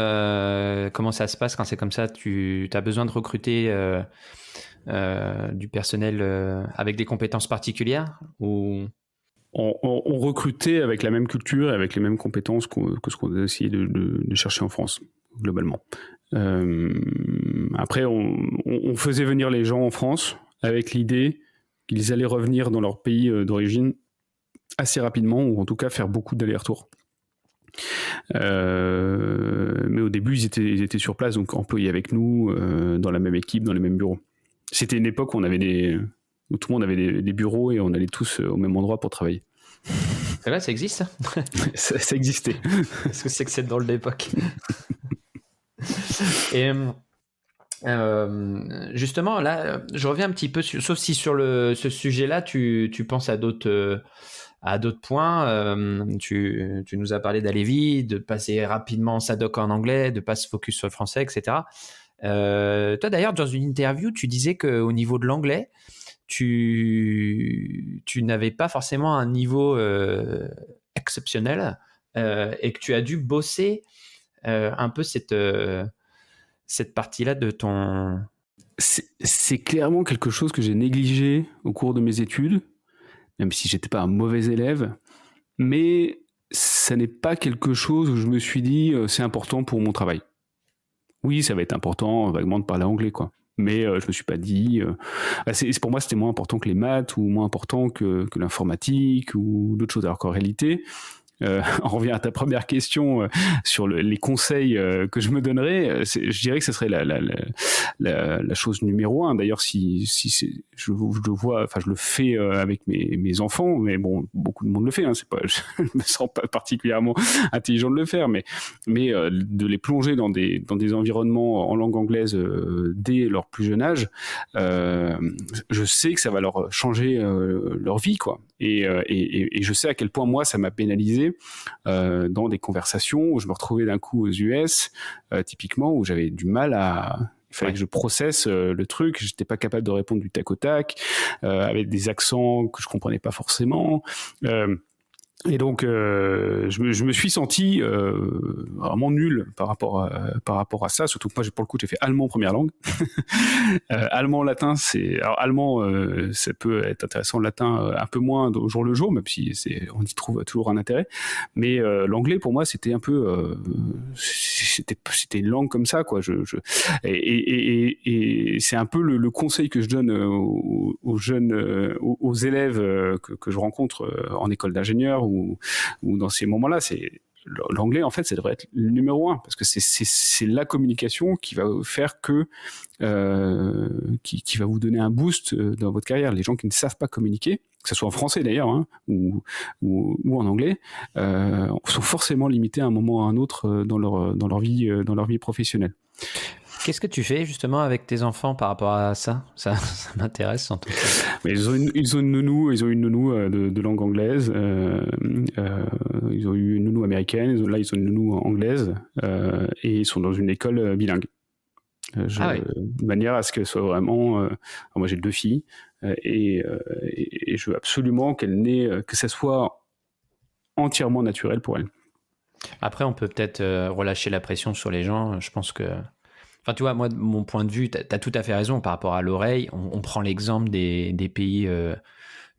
comment ça se passe quand c'est comme ça? Tu as besoin de recruter du personnel avec des compétences particulières ou... On recrutait avec la même culture et avec les mêmes compétences que ce qu'on a essayé de chercher en France, globalement. Après, on faisait venir les gens en France avec l'idée qu'ils allaient revenir dans leur pays d'origine assez rapidement, ou en tout cas faire beaucoup d'allers-retours. Mais au début, ils étaient sur place, donc employés avec nous, dans la même équipe, dans les mêmes bureaux. C'était une époque où où tout le monde avait des bureaux et on allait tous au même endroit pour travailler. C'est vrai, ça existe, ça? Ça existait. Est-ce que c'est que c'est drôle d'époque? Et justement, là, je reviens un petit peu, sauf si sur ce sujet-là, tu penses à d'autres points. Tu nous as parlé d'aller vite, de passer rapidement sa doc en anglais, de pas se focus sur le français, etc. Toi, d'ailleurs, dans une interview, tu disais qu'au niveau de l'anglais, tu n'avais pas forcément un niveau exceptionnel et que tu as dû bosser un peu cette partie-là de ton... C'est clairement quelque chose que j'ai négligé au cours de mes études, même si j'étais pas un mauvais élève, mais ça n'est pas quelque chose où je me suis dit c'est important pour mon travail. oui, ça va être important vaguement de parler anglais, quoi. Mais je me suis pas dit. Pour moi, c'était moins important que les maths ou moins important que l'informatique ou d'autres choses. Alors qu'en réalité, on revient à ta première question sur les conseils que je me donnerais. Je dirais que ce serait la chose numéro un. D'ailleurs, si je le vois, enfin, je le fais avec mes enfants, mais bon, beaucoup de monde le fait. Hein, c'est pas, je me sens pas particulièrement intelligent de le faire, mais de les plonger dans des environnements en langue anglaise dès leur plus jeune âge, je sais que ça va leur changer leur vie, quoi. Et je sais à quel point moi ça m'a pénalisé dans des conversations où je me retrouvais d'un coup aux US, typiquement, où j'avais du mal il fallait que je processe le truc, j'étais pas capable de répondre du tac au tac, avec des accents que je comprenais pas forcément. Et donc, je me suis senti vraiment nul par rapport à ça. Surtout que moi, pour le coup, j'ai fait allemand première langue. Allemand, latin, alors allemand, ça peut être intéressant. Latin, un peu moins au jour le jour, même si on y trouve toujours un intérêt. Mais l'anglais, pour moi, c'était un peu, c'était une langue comme ça, quoi. Et c'est un peu le conseil que je donne aux jeunes, aux élèves que je rencontre en école d'ingénieur ou dans ces moments-là. C'est l'anglais, en fait, ça devrait être le numéro un, parce que c'est la communication qui va faire qui va vous donner un boost dans votre carrière. Les gens qui ne savent pas communiquer, que ce soit en français d'ailleurs, hein, ou en anglais, sont forcément limités à un moment ou à un autre dans leur vie professionnelle. Qu'est-ce que tu fais justement avec tes enfants par rapport à ça ? Ça m'intéresse en tout cas. Mais ils ont une nounou, de langue anglaise. Ils ont eu une nounou américaine. Là, ils ont une nounou anglaise et ils sont dans une école bilingue. De manière à ce qu'elle soit vraiment. Moi, j'ai 2 filles et je veux absolument que ça soit entièrement naturel pour elles. Après, on peut peut-être relâcher la pression sur les gens. Je pense que. Enfin, tu vois, moi, de mon point de vue, tu as tout à fait raison par rapport à l'oreille. On prend l'exemple des pays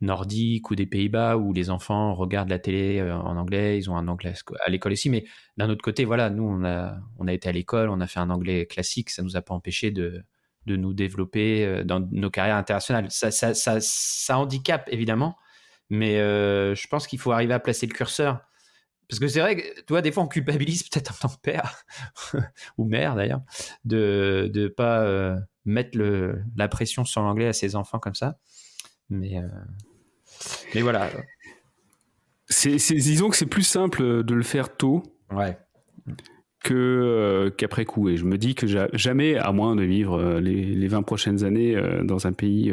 nordiques ou des Pays-Bas où les enfants regardent la télé en anglais, ils ont un anglais à l'école ici. Mais d'un autre côté, voilà, nous, on a été à l'école, on a fait un anglais classique, ça nous a pas empêché de nous développer dans nos carrières internationales. Ça handicape, évidemment, mais je pense qu'il faut arriver à placer le curseur. Parce que c'est vrai que, tu vois, des fois, on culpabilise peut-être en tant que père, ou mère d'ailleurs, de pas mettre la pression sur l'anglais à ses enfants comme ça. Mais voilà. Disons que c'est plus simple de le faire tôt. Ouais. Qu'après coup. Et je me dis que jamais, à moins de vivre les 20 prochaines années dans un pays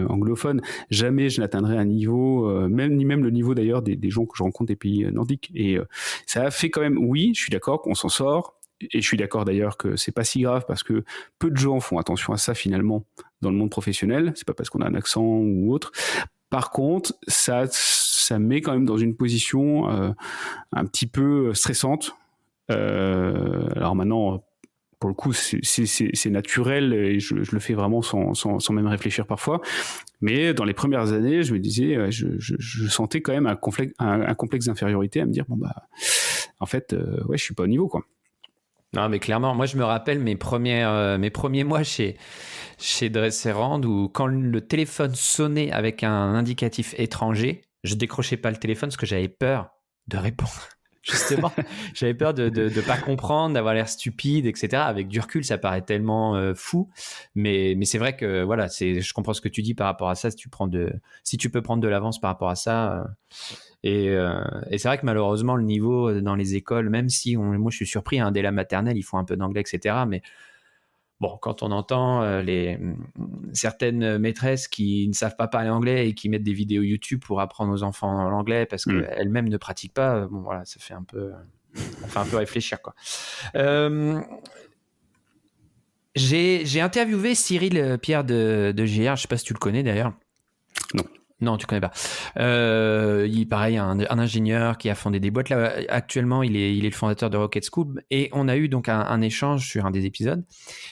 anglophone, jamais je n'atteindrai un niveau, ni même le niveau d'ailleurs des gens que je rencontre des pays nordiques. Et ça a fait quand même, oui, je suis d'accord qu'on s'en sort. Et je suis d'accord d'ailleurs que c'est pas si grave parce que peu de gens font attention à ça finalement dans le monde professionnel. C'est pas parce qu'on a un accent ou autre. Par contre, ça met quand même dans une position un petit peu stressante. Alors maintenant, pour le coup, c'est naturel et je le fais vraiment sans même réfléchir parfois. Mais dans les premières années, je me disais, je sentais quand même un complexe d'infériorité à me dire bon bah, en fait, ouais, je suis pas au niveau, quoi. Non, mais clairement, moi je me rappelle mes premiers mois chez Dresserand où quand le téléphone sonnait avec un indicatif étranger, je décrochais pas le téléphone parce que j'avais peur de répondre. Justement, j'avais peur de pas comprendre, d'avoir l'air stupide, etc. Avec du recul, ça paraît tellement fou, mais c'est vrai que voilà, je comprends ce que tu dis par rapport à ça. Si tu peux prendre de l'avance par rapport à ça, et c'est vrai que malheureusement le niveau dans les écoles, même si moi je suis surpris, hein, dès la maternelle ils font un peu d'anglais, etc. Mais bon, quand on entend certaines maîtresses qui ne savent pas parler anglais et qui mettent des vidéos YouTube pour apprendre aux enfants l'anglais parce qu'elles-mêmes ne pratiquent pas, bon voilà, ça fait un peu réfléchir, quoi. J'ai interviewé Cyril Pierre de GR, je sais pas si tu le connais d'ailleurs. Non, tu connais pas. Il pareil, un ingénieur qui a fondé des boîtes. Là, actuellement, il est le fondateur de Rocket School. Et on a eu donc un échange sur un des épisodes.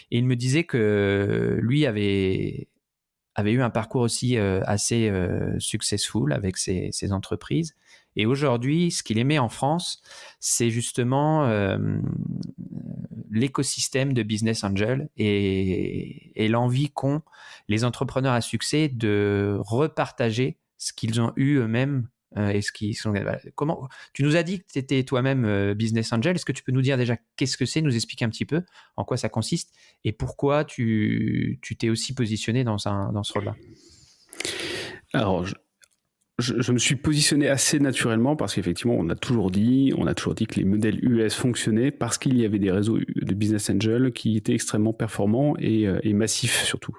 Et il me disait que lui avait avait eu un parcours aussi assez successful avec ses entreprises. Et aujourd'hui, ce qu'il aimait en France, c'est justement l'écosystème de Business Angel et l'envie qu'ont les entrepreneurs à succès de repartager ce qu'ils ont eu eux-mêmes et ce qu'ils sont. Comment tu nous as dit que tu étais toi-même Business Angel. Est-ce que tu peux nous dire déjà qu'est-ce que c'est, nous expliquer un petit peu en quoi ça consiste et pourquoi tu t'es aussi positionné dans ce rôle-là? Alors, je me suis positionné assez naturellement parce qu'effectivement, on a toujours dit que les modèles US fonctionnaient parce qu'il y avait des réseaux de business angel qui étaient extrêmement performants et massifs surtout.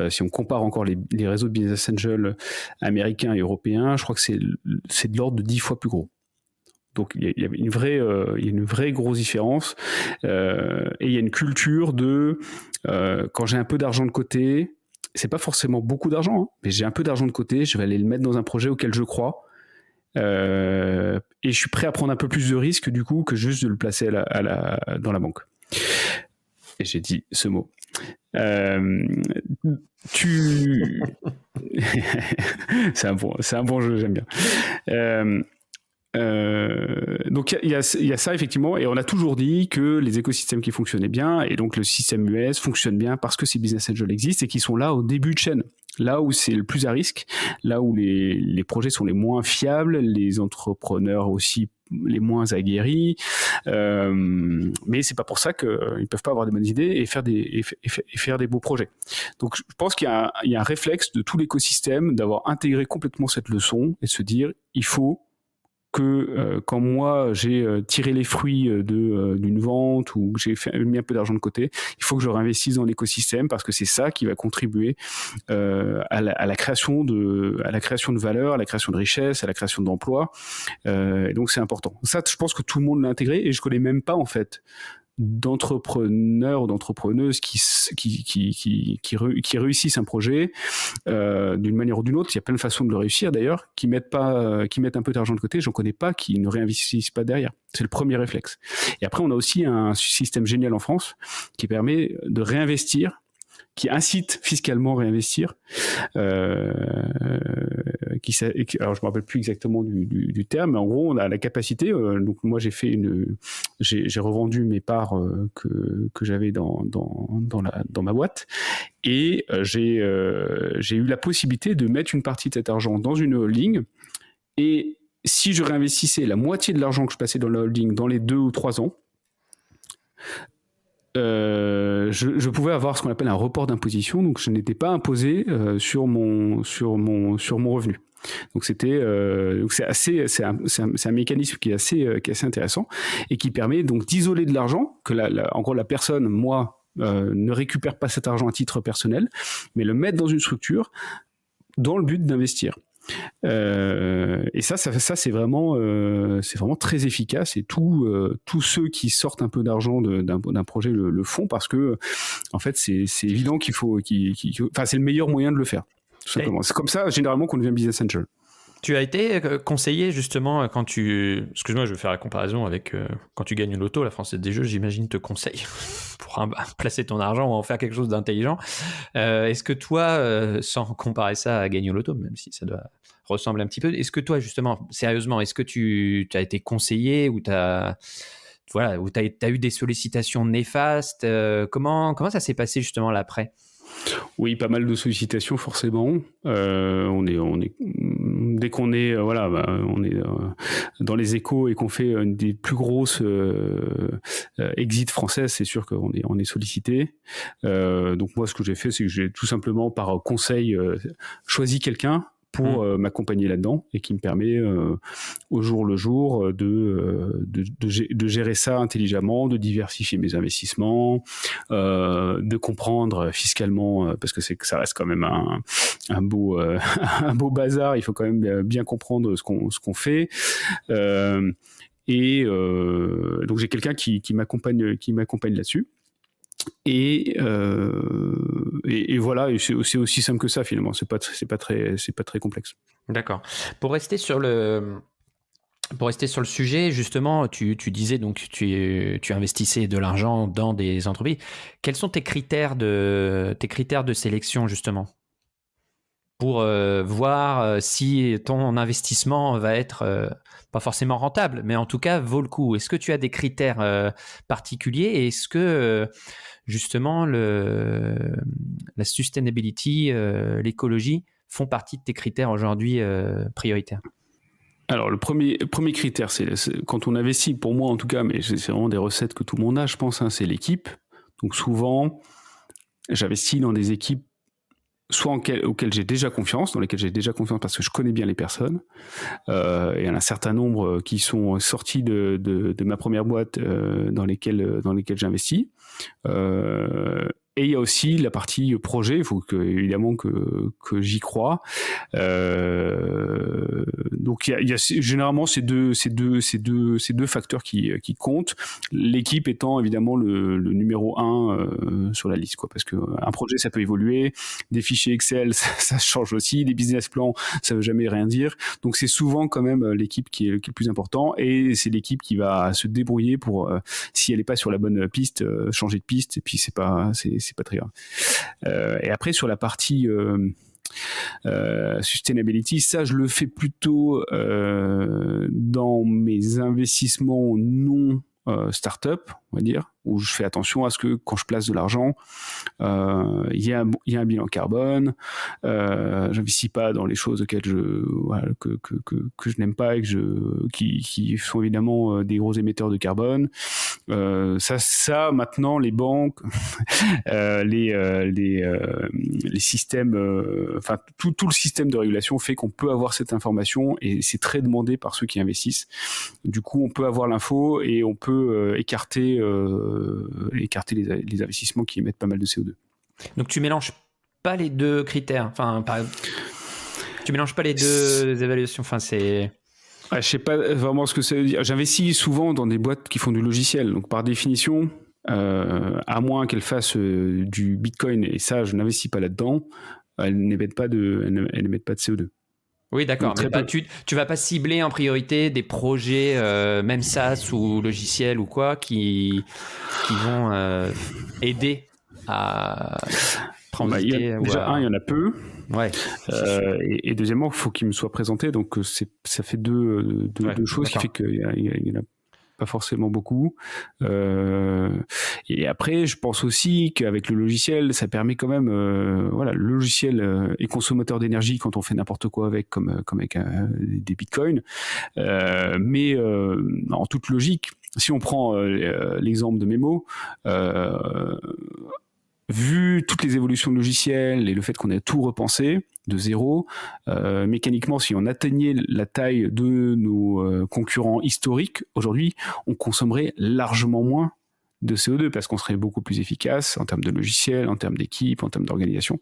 Si on compare encore les réseaux de business angel américains et européens, je crois que c'est de l'ordre de 10 fois plus gros. Donc il y a une vraie grosse différence et il y a une culture de quand j'ai un peu d'argent de côté. C'est pas forcément beaucoup d'argent, hein, mais j'ai un peu d'argent de côté, je vais aller le mettre dans un projet auquel je crois, et je suis prêt à prendre un peu plus de risques du coup que juste de le placer dans la banque. Et j'ai dit ce mot. C'est un bon jeu, j'aime bien. Donc il y a ça effectivement, et on a toujours dit que les écosystèmes qui fonctionnaient bien, et donc le système US fonctionne bien parce que ces business angels existent et qui sont là au début de chaîne, là où c'est le plus à risque, là où les projets sont les moins fiables, les entrepreneurs aussi les moins aguerris, mais c'est pas pour ça qu'ils peuvent pas avoir des bonnes idées et faire des beaux projets. Donc je pense qu'il y a un réflexe de tout l'écosystème d'avoir intégré complètement cette leçon et de se dire il faut que quand moi j'ai tiré les fruits d'une vente ou que j'ai mis un peu d'argent de côté, il faut que je réinvestisse dans l'écosystème parce que c'est ça qui va contribuer à la création de valeur, à la création de richesse, à la création d'emplois. Et donc c'est important. Ça, je pense que tout le monde l'a intégré et je connais même pas en fait d'entrepreneurs ou d'entrepreneuses qui réussissent un projet d'une manière ou d'une autre. Il y a plein de façons de le réussir d'ailleurs, qui mettent un peu d'argent de côté. J'en connais pas qui ne réinvestissent pas derrière. C'est le premier réflexe. Et après, on a aussi un système génial en France qui permet de réinvestir, qui incite fiscalement à réinvestir. Alors je me rappelle plus exactement du terme, mais en gros on a la capacité. Donc moi j'ai revendu mes parts que j'avais dans ma boîte, et j'ai eu la possibilité de mettre une partie de cet argent dans une holding, et si je réinvestissais la moitié de l'argent que je passais dans la holding dans les 2 ou 3 ans, je pouvais avoir ce qu'on appelle un report d'imposition, donc je n'étais pas imposé sur mon revenu. Donc c'est un mécanisme qui est assez intéressant et qui permet donc d'isoler de l'argent que en gros la personne, moi, ne récupère pas cet argent à titre personnel, mais le mettre dans une structure dans le but d'investir. Et ça c'est vraiment très efficace, et tous ceux qui sortent un peu d'argent d'un projet le font parce que en fait c'est évident qu'il faut c'est le meilleur moyen de le faire, tout simplement. C'est comme ça généralement qu'on devient business angel. Tu as été conseillé justement quand excuse-moi, je vais faire la comparaison avec quand tu gagnes l'auto, la Française des Jeux, j'imagine, te conseille pour placer ton argent ou en faire quelque chose d'intelligent. Est-ce que toi, sans comparer ça à gagner l'auto, même si ça doit ressembler un petit peu, est-ce que toi justement, sérieusement, est-ce que tu as été conseillé ou t'as eu des sollicitations néfastes, comment ça s'est passé justement l'après? Oui, pas mal de sollicitations forcément. Dès qu'on est on est dans les échos et qu'on fait une des plus grosses exits françaises, c'est sûr qu'on est sollicité. Donc moi, ce que j'ai fait, c'est que j'ai tout simplement par conseil choisi quelqu'un pour m'accompagner là-dedans, et qui me permet au jour le jour de gérer ça intelligemment, de diversifier mes investissements, de comprendre fiscalement, parce que ça reste quand même un beau bazar. Il faut quand même bien comprendre ce qu'on fait. Et donc j'ai quelqu'un qui m'accompagne là-dessus. Et voilà, et c'est aussi simple que ça finalement. C'est pas très complexe. D'accord. Pour rester sur le sujet, justement, tu disais donc tu investissais de l'argent dans des entreprises. Quels sont tes critères de sélection justement? pour voir si ton investissement va être pas forcément rentable, mais en tout cas vaut le coup. Est-ce que tu as des critères particuliers et est-ce que justement la sustainability, l'écologie font partie de tes critères aujourd'hui prioritaires? Alors le premier critère, c'est quand on investit, pour moi en tout cas, mais c'est vraiment des recettes que tout le monde a, je pense, c'est l'équipe. Donc souvent, j'investis dans des équipes soit auxquelles j'ai déjà confiance, dans lesquelles j'ai déjà confiance parce que je connais bien les personnes. Il y en a un certain nombre qui sont sortis de ma première boîte dans lesquelles j'investis. Et il y a aussi la partie projet. Il faut évidemment que j'y croie. Donc il y a généralement ces deux facteurs qui comptent. L'équipe étant évidemment le numéro 1 sur la liste, quoi. Parce que un projet ça peut évoluer, des fichiers Excel ça change aussi, des business plans ça veut jamais rien dire. Donc c'est souvent quand même l'équipe qui est le plus important et c'est l'équipe qui va se débrouiller pour si elle n'est pas sur la bonne piste, changer de piste et puis c'est pas très grave. Et après sur la partie sustainability, ça je le fais plutôt dans mes investissements non start-up, on va dire, où je fais attention à ce que quand je place de l'argent, il y a un bilan carbone. J'investis pas dans les choses auxquelles que je n'aime pas et qui sont évidemment des gros émetteurs de carbone. Ça maintenant les banques, les systèmes, enfin tout le système de régulation fait qu'on peut avoir cette information et c'est très demandé par ceux qui investissent. Du coup, on peut avoir l'info et on peut écarter les investissements qui émettent pas mal de CO2. Donc tu mélanges pas les deux critères. Enfin, tu mélanges pas les deux évaluations. Enfin, c'est. Je sais pas vraiment ce que ça veut dire. J'investis souvent dans des boîtes qui font du logiciel. Donc par définition, à moins qu'elles fassent du Bitcoin, et ça, je n'investis pas là-dedans, elles n'émettent pas de CO2. Oui, d'accord. Mais tu vas pas cibler en priorité des projets, même SaaS ou logiciels ou quoi, qui vont aider à transiter. Déjà, il y en a peu. Ouais. Et deuxièmement, il faut qu'ils me soient présentés. Donc, ça fait deux choses qui fait qu'il y en a pas forcément beaucoup. Et après, je pense aussi qu'avec le logiciel, ça permet quand même, le logiciel est consommateur d'énergie quand on fait n'importe quoi avec, comme avec des bitcoins. Mais en toute logique, si on prend l'exemple de Memo, vu toutes les évolutions logicielles et le fait qu'on ait tout repensé de zéro, mécaniquement, si on atteignait la taille de nos concurrents historiques, aujourd'hui, on consommerait largement moins de CO2 parce qu'on serait beaucoup plus efficace en termes de logiciel, en termes d'équipe, en termes d'organisation.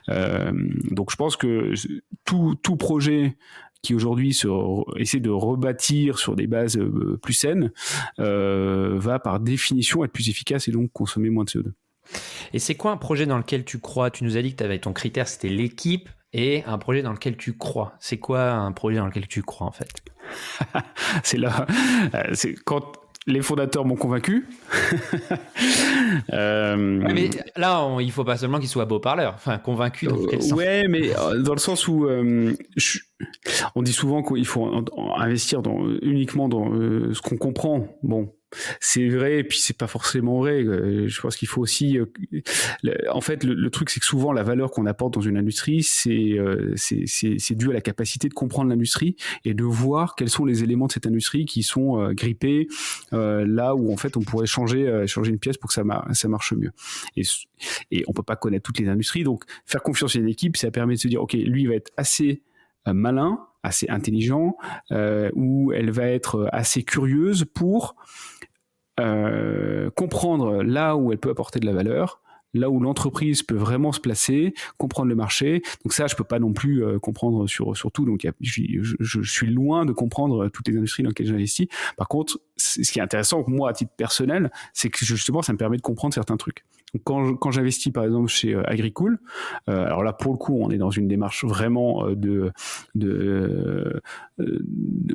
Donc je pense que tout projet qui aujourd'hui essaie de rebâtir sur des bases plus saines va par définition être plus efficace et donc consommer moins de CO2. Et c'est quoi un projet dans lequel tu crois? Tu nous as dit que tu avais ton critère, c'était l'équipe, et un projet dans lequel tu crois. C'est quoi un projet dans lequel tu crois en fait? C'est quand les fondateurs m'ont convaincu. Mais là, il faut pas seulement qu'ils soient beaux parleurs. Enfin, convaincu dans quel sens? Ouais, mais dans le sens où on dit souvent qu'il faut investir uniquement dans ce qu'on comprend. Bon, c'est vrai, et puis c'est pas forcément vrai. Je pense qu'il faut aussi. En fait, le truc, c'est que souvent la valeur qu'on apporte dans une industrie, c'est dû à la capacité de comprendre l'industrie et de voir quels sont les éléments de cette industrie qui sont grippés là où en fait on pourrait changer une pièce pour que ça marche mieux. Et on peut pas connaître toutes les industries, donc faire confiance à une équipe, ça permet de se dire ok, lui il va être assez malin, assez intelligent, ou elle va être assez curieuse pour comprendre là où elle peut apporter de la valeur, là où l'entreprise peut vraiment se placer, comprendre le marché. Donc ça, je peux pas non plus comprendre sur tout. Donc je suis loin de comprendre toutes les industries dans lesquelles j'investis. Par contre, ce qui est intéressant, moi, à titre personnel, c'est que justement, ça me permet de comprendre certains trucs. Donc quand j'investis par exemple chez Agricool, alors là pour le coup on est dans une démarche vraiment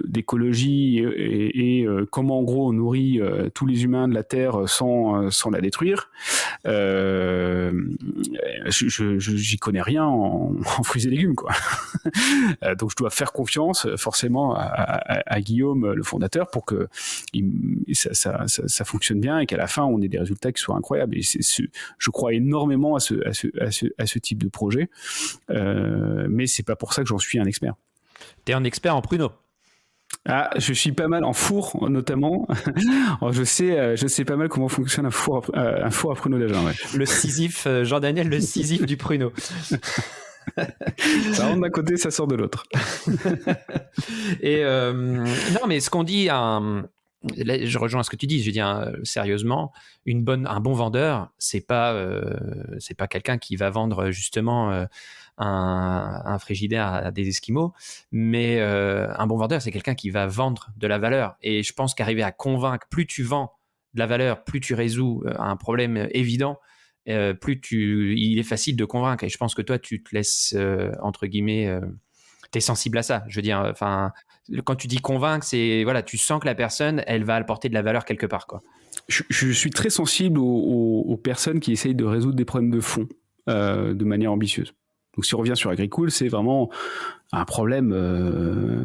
d'écologie et comment en gros on nourrit tous les humains de la terre sans la détruire. j'y connais rien en fruits et légumes, quoi. Donc je dois faire confiance forcément à Guillaume, le fondateur, pour que ça fonctionne bien et qu'à la fin on ait des résultats qui soient incroyables. Et je crois énormément à ce type de projet, mais c'est pas pour ça que j'en suis un expert. T'es un expert en pruneaux. Ah, je suis pas mal en four, notamment. Je sais pas mal comment fonctionne un four à pruneaux d'Agen. Ouais. Le Sisyphe, Jean-Daniel, le Sisyphe du pruneau. Ça rentre d'un côté, ça sort de l'autre. Et non, mais ce qu'on dit, là, je rejoins ce que tu dis. Je veux dire, sérieusement, un bon vendeur, c'est pas quelqu'un qui va vendre justement un frigidaire à des Esquimaux, mais un bon vendeur, c'est quelqu'un qui va vendre de la valeur. Et je pense qu'arriver à convaincre, plus tu vends de la valeur, plus tu résous un problème évident, il est facile de convaincre. Et je pense que toi, tu te laisses, entre guillemets, t'es sensible à ça. Je veux dire, enfin, quand tu dis convaincre, c'est, voilà, tu sens que la personne, elle va apporter de la valeur quelque part, quoi. Je suis très sensible aux personnes qui essayent de résoudre des problèmes de fond de manière ambitieuse. Donc si on revient sur Agricool, c'est vraiment un problème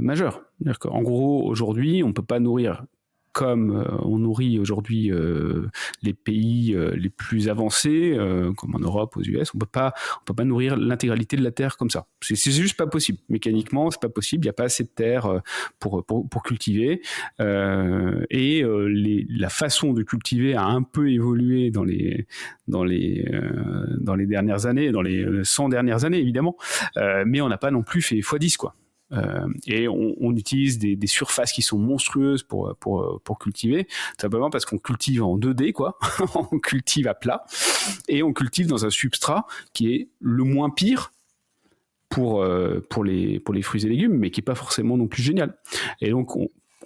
majeur. C'est-à-dire qu'en gros, aujourd'hui, on peut pas nourrir comme on nourrit aujourd'hui les pays les plus avancés, comme en Europe, aux US, on peut pas nourrir l'intégralité de la terre comme ça. C'est juste pas possible. Mécaniquement, c'est pas possible. Il y a pas assez de terre pour cultiver. La façon de cultiver a un peu évolué dans les dernières années, dans les 100 dernières années évidemment, mais on n'a pas non plus fait x10 quoi. Et on utilise des surfaces qui sont monstrueuses pour cultiver, simplement parce qu'on cultive en 2D quoi. On cultive à plat et on cultive dans un substrat qui est le moins pire pour les fruits et légumes, mais qui est pas forcément non plus génial. Et donc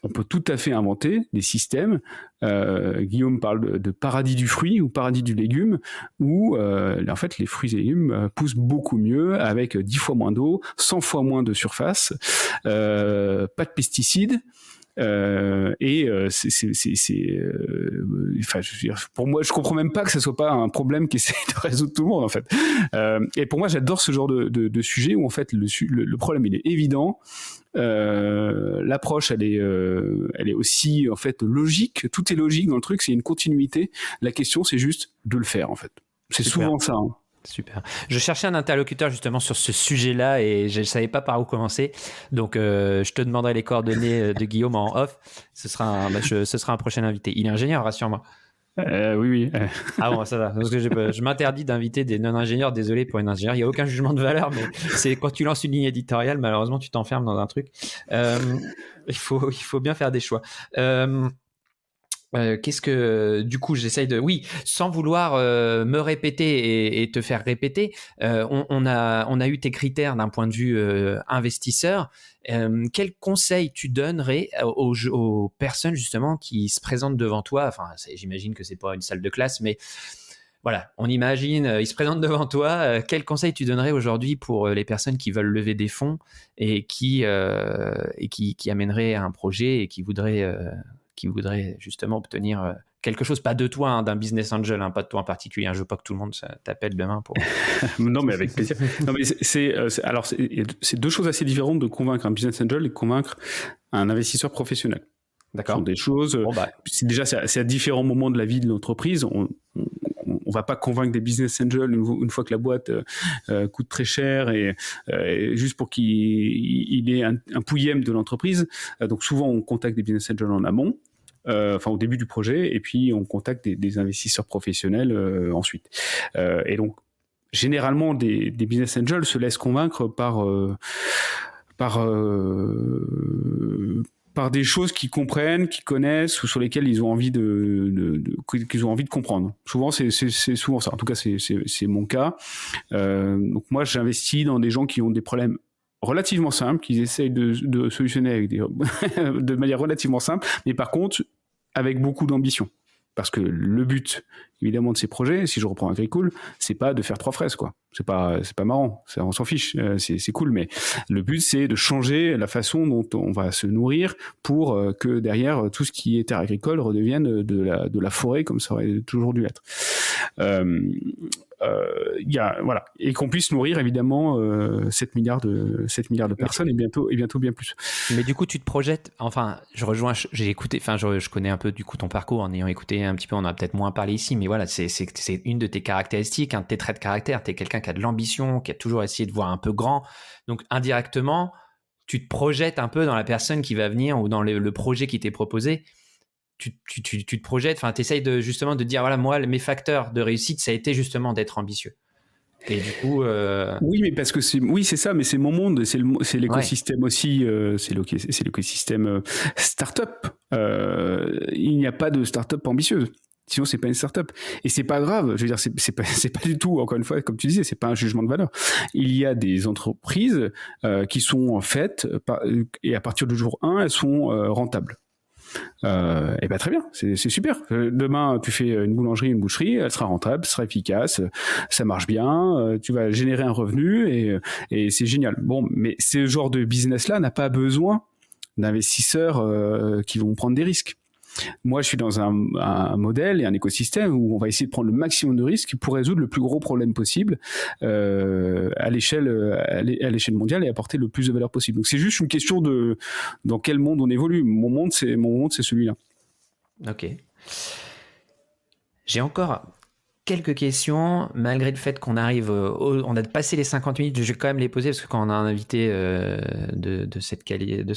on peut tout à fait inventer des systèmes. Guillaume parle de paradis du fruit ou paradis du légume, où en fait les fruits et légumes poussent beaucoup mieux avec 10 fois moins d'eau, 100 fois moins de surface, pas de pesticides. Enfin, je veux dire, pour moi, je comprends même pas que ça soit pas un problème qui essaie de résoudre tout le monde en fait. Et pour moi, j'adore ce genre de sujet où en fait le problème il est évident. L'approche elle est aussi en fait logique, tout est logique dans le truc, c'est une continuité. La question c'est juste de le faire en fait. C'est Super. souvent ça. Hein. Super. Je cherchais un interlocuteur justement sur ce sujet-là et je ne savais pas par où commencer. Donc, je te demanderai les coordonnées de Guillaume en off. Ce sera un prochain invité. Il est ingénieur, rassure-moi. Oui. Ah bon, ça va. Parce que je m'interdis d'inviter des non-ingénieurs. Désolé pour une ingénieure. Il n'y a aucun jugement de valeur, mais c'est quand tu lances une ligne éditoriale, malheureusement, tu t'enfermes dans un truc. Il faut bien faire des choix. Qu'est-ce que du coup j'essaye de sans vouloir me répéter et te faire répéter, on a eu tes critères d'un point de vue investisseur. Quel conseil tu donnerais aux personnes justement qui se présentent devant toi? Enfin, j'imagine que c'est pas une salle de classe, mais voilà, on imagine, ils se présentent devant toi. Quel conseil tu donnerais aujourd'hui pour les personnes qui veulent lever des fonds et qui amèneraient un projet et qui voudraient justement obtenir quelque chose, pas de toi, hein, d'un business angel, hein, pas de toi en particulier. Je veux pas que tout le monde t'appelle demain pour. Non, mais avec plaisir. Non, mais c'est deux choses assez différentes de convaincre un business angel et de convaincre un investisseur professionnel. D'accord. Ce sont des choses. C'est à différents moments de la vie de l'entreprise. On va pas convaincre des business angels une fois que la boîte coûte très cher et juste pour qu'il ait un pouillème de l'entreprise. Donc souvent on contacte des business angels en amont, au début du projet, et puis on contacte des investisseurs professionnels ensuite. Et donc généralement des business angels se laissent convaincre par des choses qu'ils comprennent, qu'ils connaissent ou sur lesquelles ils ont envie qu'ils ont envie de comprendre. Souvent, c'est souvent ça. En tout cas, c'est mon cas. Donc moi, j'investis dans des gens qui ont des problèmes relativement simples, qu'ils essayent de solutionner avec de manière relativement simple, mais par contre, avec beaucoup d'ambition. Parce que le but, évidemment, de ces projets, si je reprends Agricool, c'est pas de faire 3 fraises, quoi. C'est pas marrant. On s'en fiche. C'est cool, mais le but, c'est de changer la façon dont on va se nourrir pour que derrière, tout ce qui est terre agricole redevienne de la forêt comme ça aurait toujours dû être. il y a voilà, et qu'on puisse nourrir évidemment 7 milliards de personnes et bientôt bien plus. Mais du coup, tu te projettes. Enfin, j'ai écouté. Enfin, je connais un peu du coup ton parcours en ayant écouté un petit peu. On en a peut-être moins parlé ici, mais voilà, c'est une de tes caractéristiques, un de tes traits de caractère. T'es quelqu'un qui a de l'ambition, qui a toujours essayé de voir un peu grand. Donc, indirectement, tu te projettes un peu dans la personne qui va venir ou dans le projet qui t'est proposé. Tu te projettes. Enfin, t'essayes justement de dire voilà, moi, mes facteurs de réussite, ça a été justement d'être ambitieux. Et du coup, oui, mais parce que c'est ça, mais c'est mon monde, c'est l'écosystème aussi, c'est l'écosystème startup. Il n'y a pas de startup ambitieuse. Sinon, c'est pas une startup. Et c'est pas grave. Je veux dire, c'est pas du tout, encore une fois, comme tu disais, c'est pas un jugement de valeur. Il y a des entreprises qui sont faites et à partir du jour 1, elles sont rentables. Et ben très bien, c'est super. Demain, tu fais une boulangerie, une boucherie, elle sera rentable, sera efficace, ça marche bien, tu vas générer un revenu et c'est génial. Bon, mais ce genre de business-là n'a pas besoin d'investisseurs qui vont prendre des risques. Moi, je suis dans un modèle et un écosystème où on va essayer de prendre le maximum de risques pour résoudre le plus gros problème possible à l'échelle mondiale et apporter le plus de valeur possible. Donc, c'est juste une question de dans quel monde on évolue. Mon monde, c'est celui-là. Ok. J'ai encore quelques questions, malgré le fait qu'on arrive, on a passé les 50 minutes, je vais quand même les poser parce que quand on a un invité de ce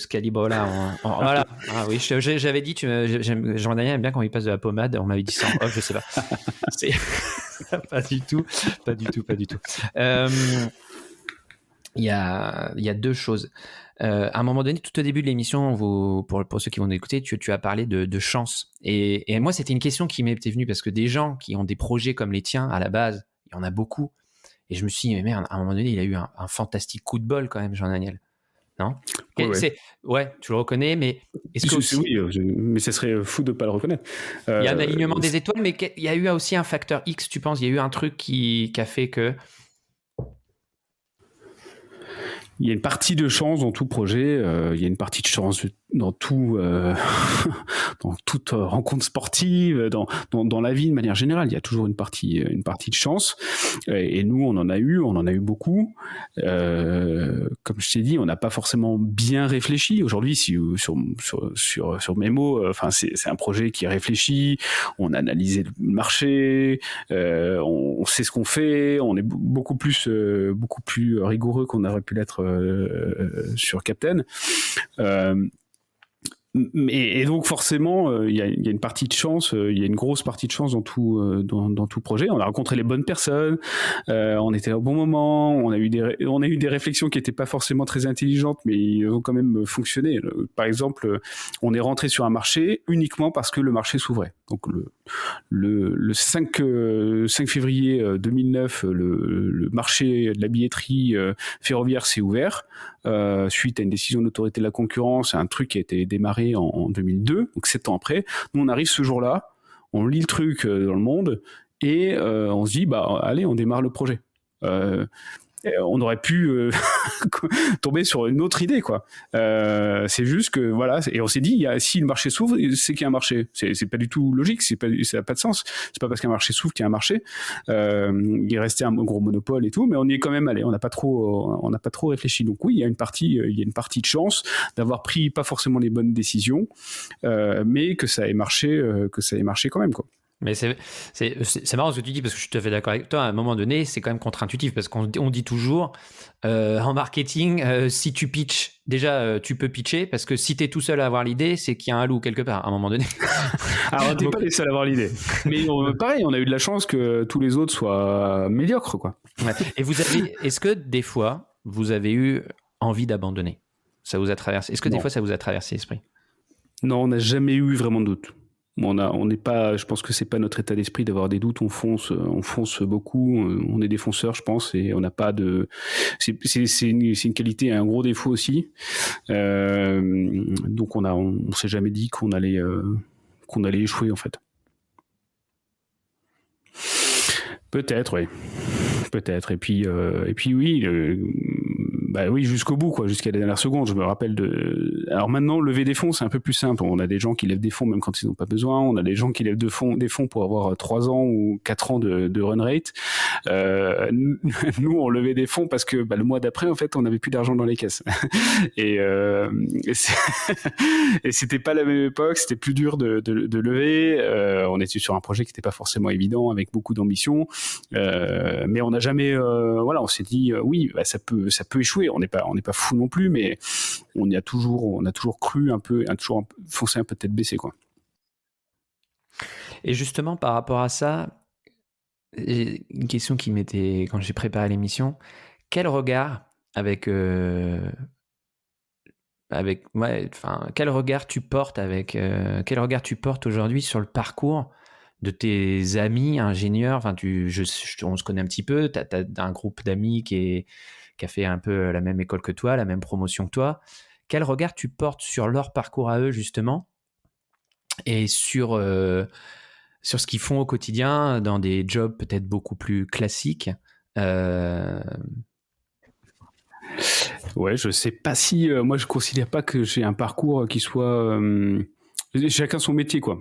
calibre-là, voilà. Ah oui, j'avais dit, Jean-Daniel aime bien quand il passe de la pommade, on m'avait dit ça en off, je sais pas. C'est pas du tout. Il y a deux choses. À un moment donné, tout au début de l'émission, pour ceux qui vont écouter, tu as parlé de chance. Et moi, c'était une question qui m'était venue parce que des gens qui ont des projets comme les tiens, à la base, il y en a beaucoup. Et je me suis dit, mais merde, à un moment donné, il a eu un fantastique coup de bol quand même, Jean-Daniel. Non ? Ouais, tu le reconnais, mais est-ce que aussi... Oui, mais ça serait fou de ne pas le reconnaître. Il y a un alignement des étoiles, mais il y a eu aussi un facteur X, tu penses ? Il y a eu un truc qui a fait que... Il y a une partie de chance dans tout projet, il y a une partie de chance dans tout, dans toute rencontre sportive, dans la vie de manière générale. Il y a toujours une partie de chance. Et nous, on en a eu beaucoup. Comme je t'ai dit, on n'a pas forcément bien réfléchi. Aujourd'hui, sur mes mots, enfin, c'est un projet qui est réfléchi. On a analysé le marché, on sait ce qu'on fait. On est beaucoup plus rigoureux qu'on aurait pu l'être sur Captain. Et donc forcément, il y a une partie de chance, il y a une grosse partie de chance dans tout projet. On a rencontré les bonnes personnes, on était au bon moment, on a eu des réflexions qui n'étaient pas forcément très intelligentes, mais ils ont quand même fonctionné. Par exemple, on est rentré sur un marché uniquement parce que le marché s'ouvrait. Donc le 5 février 2009, le marché de la billetterie ferroviaire s'est ouvert suite à une décision de l'autorité de la concurrence, un truc qui a été démarré en 2002, donc 7 ans après. Nous, on arrive ce jour-là, on lit le truc dans le monde et on se dit, bah allez, on démarre le projet. On aurait pu tomber sur une autre idée, quoi. C'est juste que voilà, et on s'est dit, si le marché s'ouvre, c'est qu'il y a un marché. C'est pas du tout logique, ça n'a pas de sens. C'est pas parce qu'un marché s'ouvre qu'il y a un marché. Il restait un gros monopole et tout, mais on y est quand même allé. On n'a pas trop réfléchi. Donc oui, il y a une partie de chance d'avoir pris pas forcément les bonnes décisions, mais que ça ait marché quand même, quoi. Mais c'est marrant ce que tu dis parce que je suis tout à fait d'accord avec toi. À un moment donné, c'est quand même contre-intuitif parce qu'on dit toujours en marketing, si tu pitches, déjà tu peux pitcher parce que si tu es tout seul à avoir l'idée, c'est qu'il y a un loup quelque part à un moment donné. Alors on n'est pas les seuls à avoir l'idée. Mais pareil, on a eu de la chance que tous les autres soient médiocres, quoi. Ouais. Et est-ce que des fois, vous avez eu envie d'abandonner ? Ça vous a traversé ? Est-ce que des fois, ça vous a traversé l'esprit ? Non, on n'a jamais eu vraiment de doute. On n'est pas, je pense que c'est pas notre état d'esprit d'avoir des doutes. On fonce beaucoup. On est des fonceurs, je pense, et on n'a pas de. C'est une qualité et un gros défaut aussi. Donc on s'est jamais dit qu'on allait échouer en fait. Peut-être, oui. Peut-être. Et puis oui. Bah oui, jusqu'au bout, quoi, jusqu'à la dernière seconde. Je me rappelle Alors maintenant, lever des fonds, c'est un peu plus simple. On a des gens qui lèvent des fonds même quand ils n'ont pas besoin. On a des gens qui lèvent des fonds pour avoir 3 ans ou 4 ans de run rate. Nous, on levait des fonds parce que le mois d'après, en fait, on n'avait plus d'argent dans les caisses. Et c'était pas la même époque. C'était plus dur de lever. On était sur un projet qui n'était pas forcément évident, avec beaucoup d'ambition. Mais on n'a jamais, on s'est dit oui, ça peut échouer. On n'est pas fou non plus, mais on a toujours cru un peu, toujours foncé un peu tête baissée, quoi. Et justement, par rapport à ça, une question qui m'était, quand j'ai préparé l'émission, quel regard quel regard tu portes quel regard tu portes aujourd'hui sur le parcours de tes amis ingénieurs? Enfin, on se connaît un petit peu. T'as un groupe d'amis qui a fait un peu la même école que toi, la même promotion que toi. Quel regard tu portes sur leur parcours à eux, justement, et sur ce qu'ils font au quotidien dans des jobs peut-être beaucoup plus classiques? Ouais, je sais pas si moi je considère pas que j'ai un parcours qui soit chacun son métier, quoi.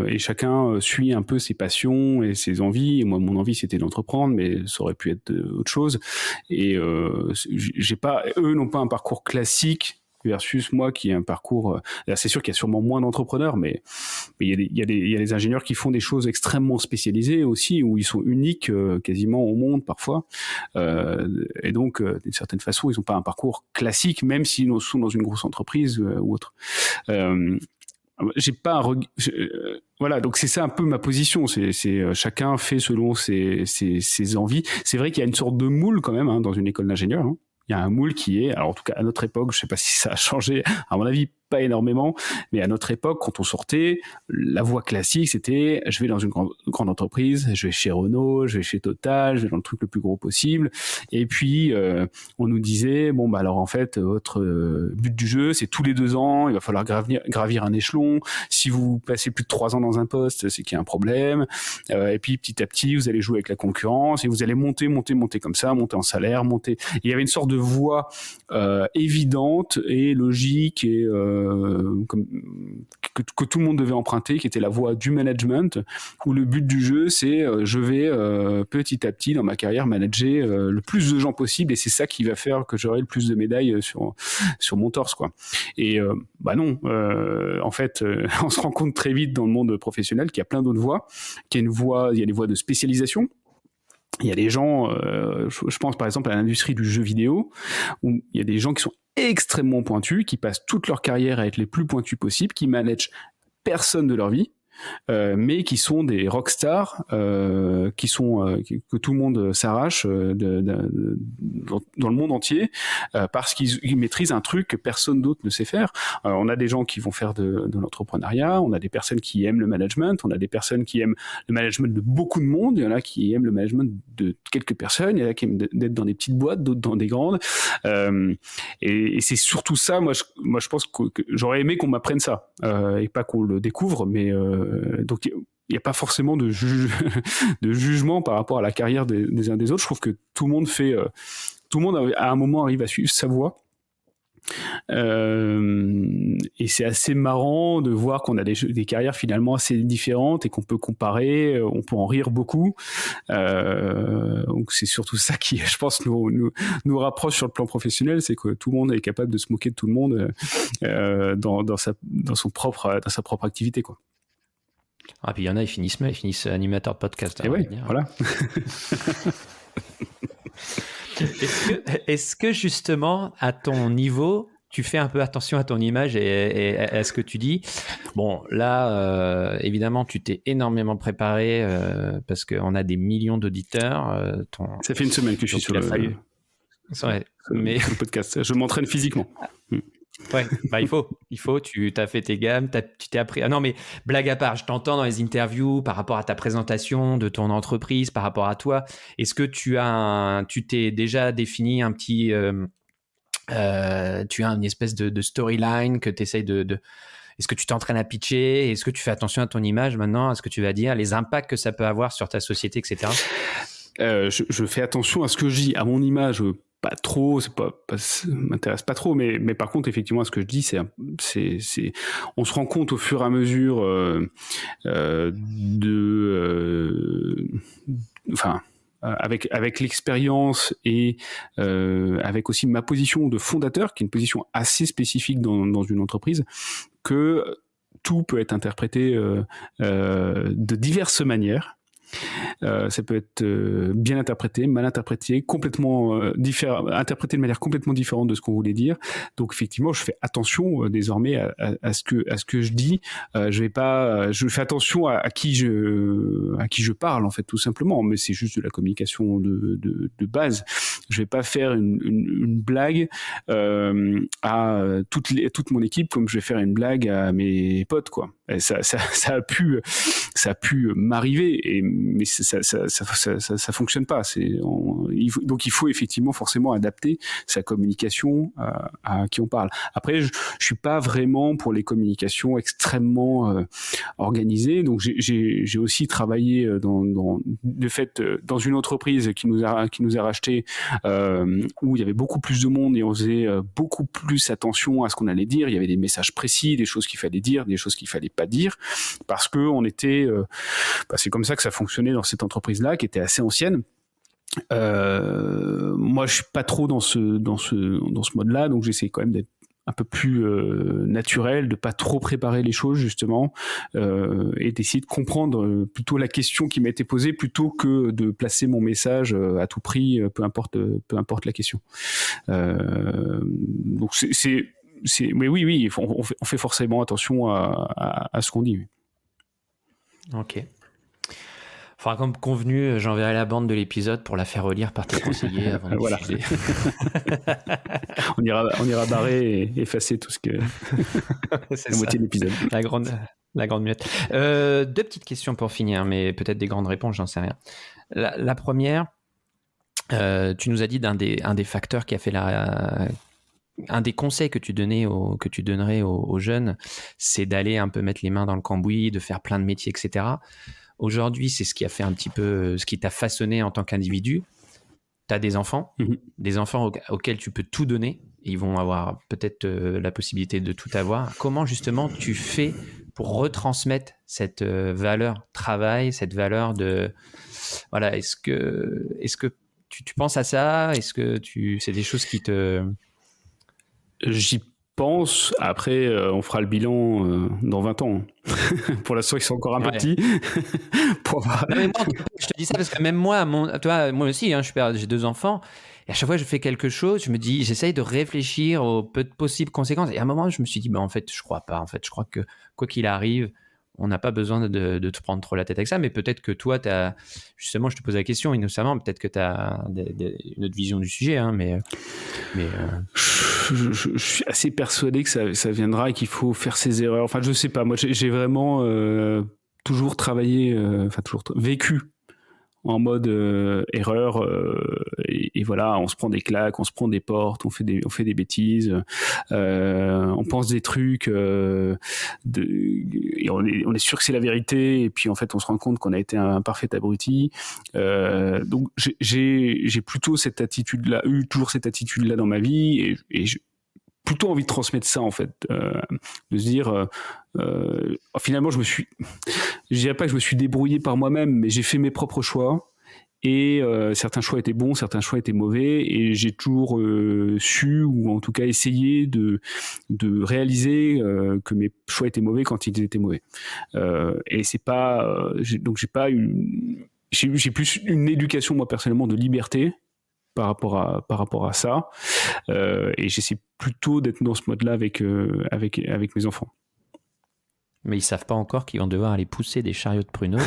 Et chacun suit un peu ses passions et ses envies. Et moi, mon envie, c'était d'entreprendre, mais ça aurait pu être autre chose. Et eux n'ont pas un parcours classique versus moi qui ai un parcours. C'est sûr qu'il y a sûrement moins d'entrepreneurs, mais il y a des ingénieurs qui font des choses extrêmement spécialisées aussi, où ils sont uniques quasiment au monde parfois. Et donc, d'une certaine façon, ils n'ont pas un parcours classique, même s'ils sont dans une grosse entreprise ou autre. J'ai pas voilà, donc c'est ça un peu ma position, c'est chacun fait selon ses envies. C'est vrai qu'il y a une sorte de moule quand même dans une école d'ingénieur. Il y a un moule qui est, alors en tout cas à notre époque, je sais pas si ça a changé, à mon avis pas énormément, mais à notre époque, quand on sortait, la voie classique, c'était je vais dans une grande entreprise, je vais chez Renault, je vais chez Total, je vais dans le truc le plus gros possible, et puis on nous disait alors en fait votre but du jeu, c'est tous les 2 ans, il va falloir gravir un échelon. Si vous passez plus de 3 ans dans un poste, c'est qu'il y a un problème. Et puis petit à petit, vous allez jouer avec la concurrence et vous allez monter comme ça, monter en salaire, monter. Et il y avait une sorte de voie évidente et logique et que tout le monde devait emprunter, qui était la voie du management, où le but du jeu, c'est je vais petit à petit dans ma carrière manager le plus de gens possible, et c'est ça qui va faire que j'aurai le plus de médailles sur mon torse, quoi. Et non, en fait, on se rend compte très vite dans le monde professionnel qu'il y a plein d'autres voies, qu'il y a des voies de spécialisation. Il y a des gens, je pense par exemple à l'industrie du jeu vidéo, où il y a des gens qui sont extrêmement pointus, qui passent toute leur carrière à être les plus pointus possibles, qui managent personne de leur vie, mais qui sont des rockstars, que tout le monde s'arrache dans le monde entier, parce qu'ils maîtrisent un truc que personne d'autre ne sait faire. On a des gens qui vont faire de l'entrepreneuriat, on a des personnes qui aiment le management, on a des personnes qui aiment le management de beaucoup de monde, il y en a qui aiment le management de quelques personnes, il y en a qui aiment d'être dans des petites boîtes, d'autres dans des grandes. Et c'est surtout ça, moi je pense que j'aurais aimé qu'on m'apprenne ça, et pas qu'on le découvre, mais donc il n'y a pas forcément de jugement par rapport à la carrière des uns des autres. Je trouve que tout le monde à un moment arrive à suivre sa voie. Et c'est assez marrant de voir qu'on a des carrières finalement assez différentes et qu'on peut comparer, on peut en rire beaucoup. Donc c'est surtout ça qui, je pense, nous rapproche sur le plan professionnel, c'est que tout le monde est capable de se moquer de tout le monde dans sa propre activité, quoi. Ah, puis il y en a, ils finissent animateurs de podcast. Et oui, voilà. Est-ce que justement, à ton niveau, tu fais un peu attention à ton image et à ce que tu dis? Bon, là, évidemment, tu t'es énormément préparé parce qu'on a des millions d'auditeurs. Ça fait une semaine que je suis sur le podcast. Je m'entraîne physiquement. Ouais, il faut, tu t'as fait tes gammes, tu t'es appris. Ah non, mais blague à part, je t'entends dans les interviews par rapport à ta présentation de ton entreprise, par rapport à toi. Est-ce que tu t'es déjà défini un petit, tu as une espèce de storyline que tu essayes est-ce que tu t'entraînes à pitcher? Est-ce que tu fais attention à ton image maintenant, à ce que tu vas dire, les impacts que ça peut avoir sur ta société, etc.? Je fais attention à ce que je dis, à mon image, pas trop, ça m'intéresse pas trop, mais par contre, effectivement, ce que je dis, c'est, on se rend compte au fur et à mesure avec l'expérience et avec aussi ma position de fondateur, qui est une position assez spécifique dans une entreprise, que tout peut être interprété de diverses manières. Ça peut être bien interprété, mal interprété, complètement interprété de manière complètement différente de ce qu'on voulait dire. Donc effectivement, je fais attention désormais à ce que je dis. Je fais attention à qui je parle en fait, tout simplement. Mais c'est juste de la communication de base. Je vais pas faire une blague à toute mon équipe comme je vais faire une blague à mes potes, quoi. Et ça a pu m'arriver, mais ça fonctionne pas. Donc il faut effectivement forcément adapter sa communication à qui on parle. Après, je suis pas vraiment pour les communications extrêmement organisées. Donc j'ai aussi travaillé dans une entreprise qui nous a racheté, où il y avait beaucoup plus de monde et on faisait beaucoup plus attention à ce qu'on allait dire. Il y avait des messages précis, des choses qu'il fallait dire, des choses qu'il fallait pas dire, parce que on était c'est comme ça que ça fonctionnait dans cette entreprise-là, qui était assez ancienne. Moi, je suis pas trop dans ce mode-là, donc j'essaie quand même d'être un peu plus naturel, de pas trop préparer les choses justement, et d'essayer de comprendre plutôt la question qui m'a été posée plutôt que de placer mon message à tout prix, peu importe la question. Donc mais oui, on fait forcément attention à ce qu'on dit. Ok. Faudra comme convenu, j'enverrai la bande de l'épisode pour la faire relire par tes conseillers avant de diffuser. on ira barrer et effacer tout ce que c'est la moitié de l'épisode. La grande muette. Deux petites questions pour finir, mais peut-être des grandes réponses, j'en sais rien. La première, tu nous as dit d'un des facteurs qui a fait un des conseils que tu donnerais aux jeunes, c'est d'aller un peu mettre les mains dans le cambouis, de faire plein de métiers, etc. Aujourd'hui, c'est ce qui a fait un petit peu, ce qui t'a façonné en tant qu'individu. Tu as des enfants, des enfants auxquels tu peux tout donner. Ils vont avoir peut-être la possibilité de tout avoir. Comment justement tu fais pour retransmettre cette valeur travail, cette valeur de... Voilà, est-ce que tu penses à ça? Est-ce que c'est des choses qui te... J'y pense. Après, on fera le bilan dans 20 ans. Pour l'instant, ils sont encore un peu petits. Non, mais moi, je te dis ça parce que même moi, moi aussi, hein, j'ai 2 enfants. Et à chaque fois que je fais quelque chose, je me dis, j'essaye de réfléchir aux possibles conséquences. Et à un moment, je me suis dit, en fait, je crois pas. En fait, je crois que quoi qu'il arrive, on n'a pas besoin de te prendre trop la tête avec ça. Mais peut-être que toi, justement, je te pose la question innocemment, peut-être que tu as une autre vision du sujet. Hein, mais je suis assez persuadé que ça viendra et qu'il faut faire ses erreurs. Enfin, je sais pas. Moi, j'ai vraiment toujours travaillé, toujours vécu en mode erreur, et voilà, on se prend des claques, on se prend des portes, on fait des bêtises, on pense des trucs, et on est sûr que c'est la vérité, et puis en fait on se rend compte qu'on a été un parfait abruti. Donc j'ai plutôt cette attitude-là, eu toujours cette attitude-là dans ma vie, et j'ai plutôt envie de transmettre ça en fait, de se dire finalement je dirais pas que je me suis débrouillé par moi-même, mais j'ai fait mes propres choix, et certains choix étaient bons, certains choix étaient mauvais, et j'ai toujours su, ou en tout cas essayé de réaliser que mes choix étaient mauvais quand ils étaient mauvais, et c'est pas j'ai plus une éducation moi personnellement de liberté par rapport à ça, et j'essaie plutôt d'être dans ce mode-là avec mes enfants. Mais ils savent pas encore qu'ils vont devoir aller pousser des chariots de pruneaux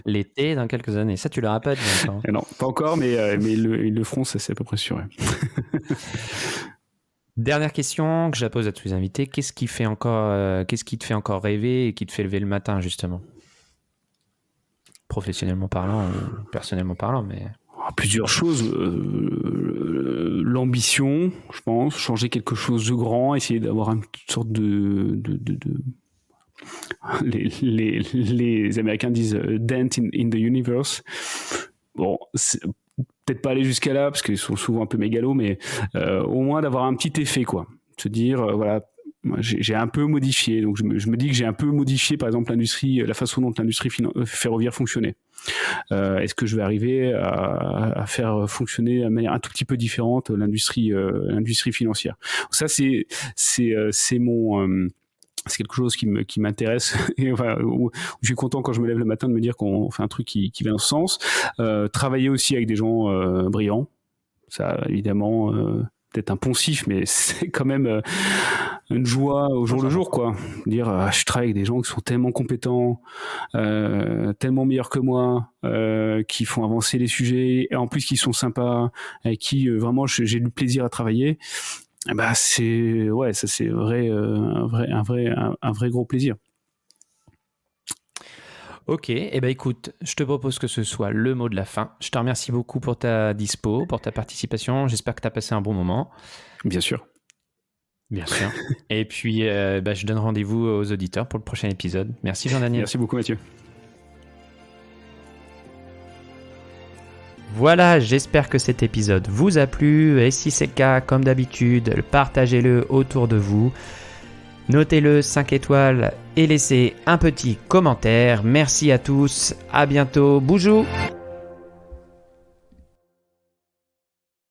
l'été dans quelques années. Ça, tu leur as pas dit encore. Non, pas encore, mais ils le feront, ça c'est à peu près sûr. Dernière question que je pose à tous les invités. Qu'est-ce qui te fait encore rêver et qui te fait lever le matin, justement? Professionnellement parlant ou personnellement parlant, mais... Plusieurs choses. L'ambition, je pense, changer quelque chose de grand, essayer d'avoir une sorte de les Américains disent dent in the universe. Bon, peut-être pas aller jusqu'à là parce qu'ils sont souvent un peu mégalos, mais au moins d'avoir un petit effet, quoi. Se dire, voilà, moi, j'ai un peu modifié. Donc je me dis que j'ai un peu modifié, par exemple, la façon dont l'industrie ferroviaire fonctionnait. Est-ce que je vais arriver à faire fonctionner de manière un tout petit peu différente l'industrie financière? Ça, c'est quelque chose qui m'intéresse et enfin, où je suis content quand je me lève le matin de me dire qu'on fait un truc qui va dans ce sens. Travailler aussi avec des gens brillants, ça évidemment peut-être un poncif, mais c'est quand même une joie au jour le jour, quoi. Dire je travaille avec des gens qui sont tellement compétents, tellement meilleurs que moi, qui font avancer les sujets et en plus qui sont sympas, avec qui vraiment j'ai du plaisir à travailler. Bah c'est un vrai gros plaisir. Ok, écoute, je te propose que ce soit le mot de la fin. Je te remercie beaucoup pour ta dispo, pour ta participation. J'espère que tu as passé un bon moment. Bien sûr. Bien sûr. Et puis, je donne rendez-vous aux auditeurs pour le prochain épisode. Merci Jean-Daniel. Merci beaucoup Mathieu. Voilà, j'espère que cet épisode vous a plu. Et si c'est le cas, comme d'habitude, partagez-le autour de vous. Notez-le 5 étoiles et laissez un petit commentaire. Merci à tous, à bientôt, boujou!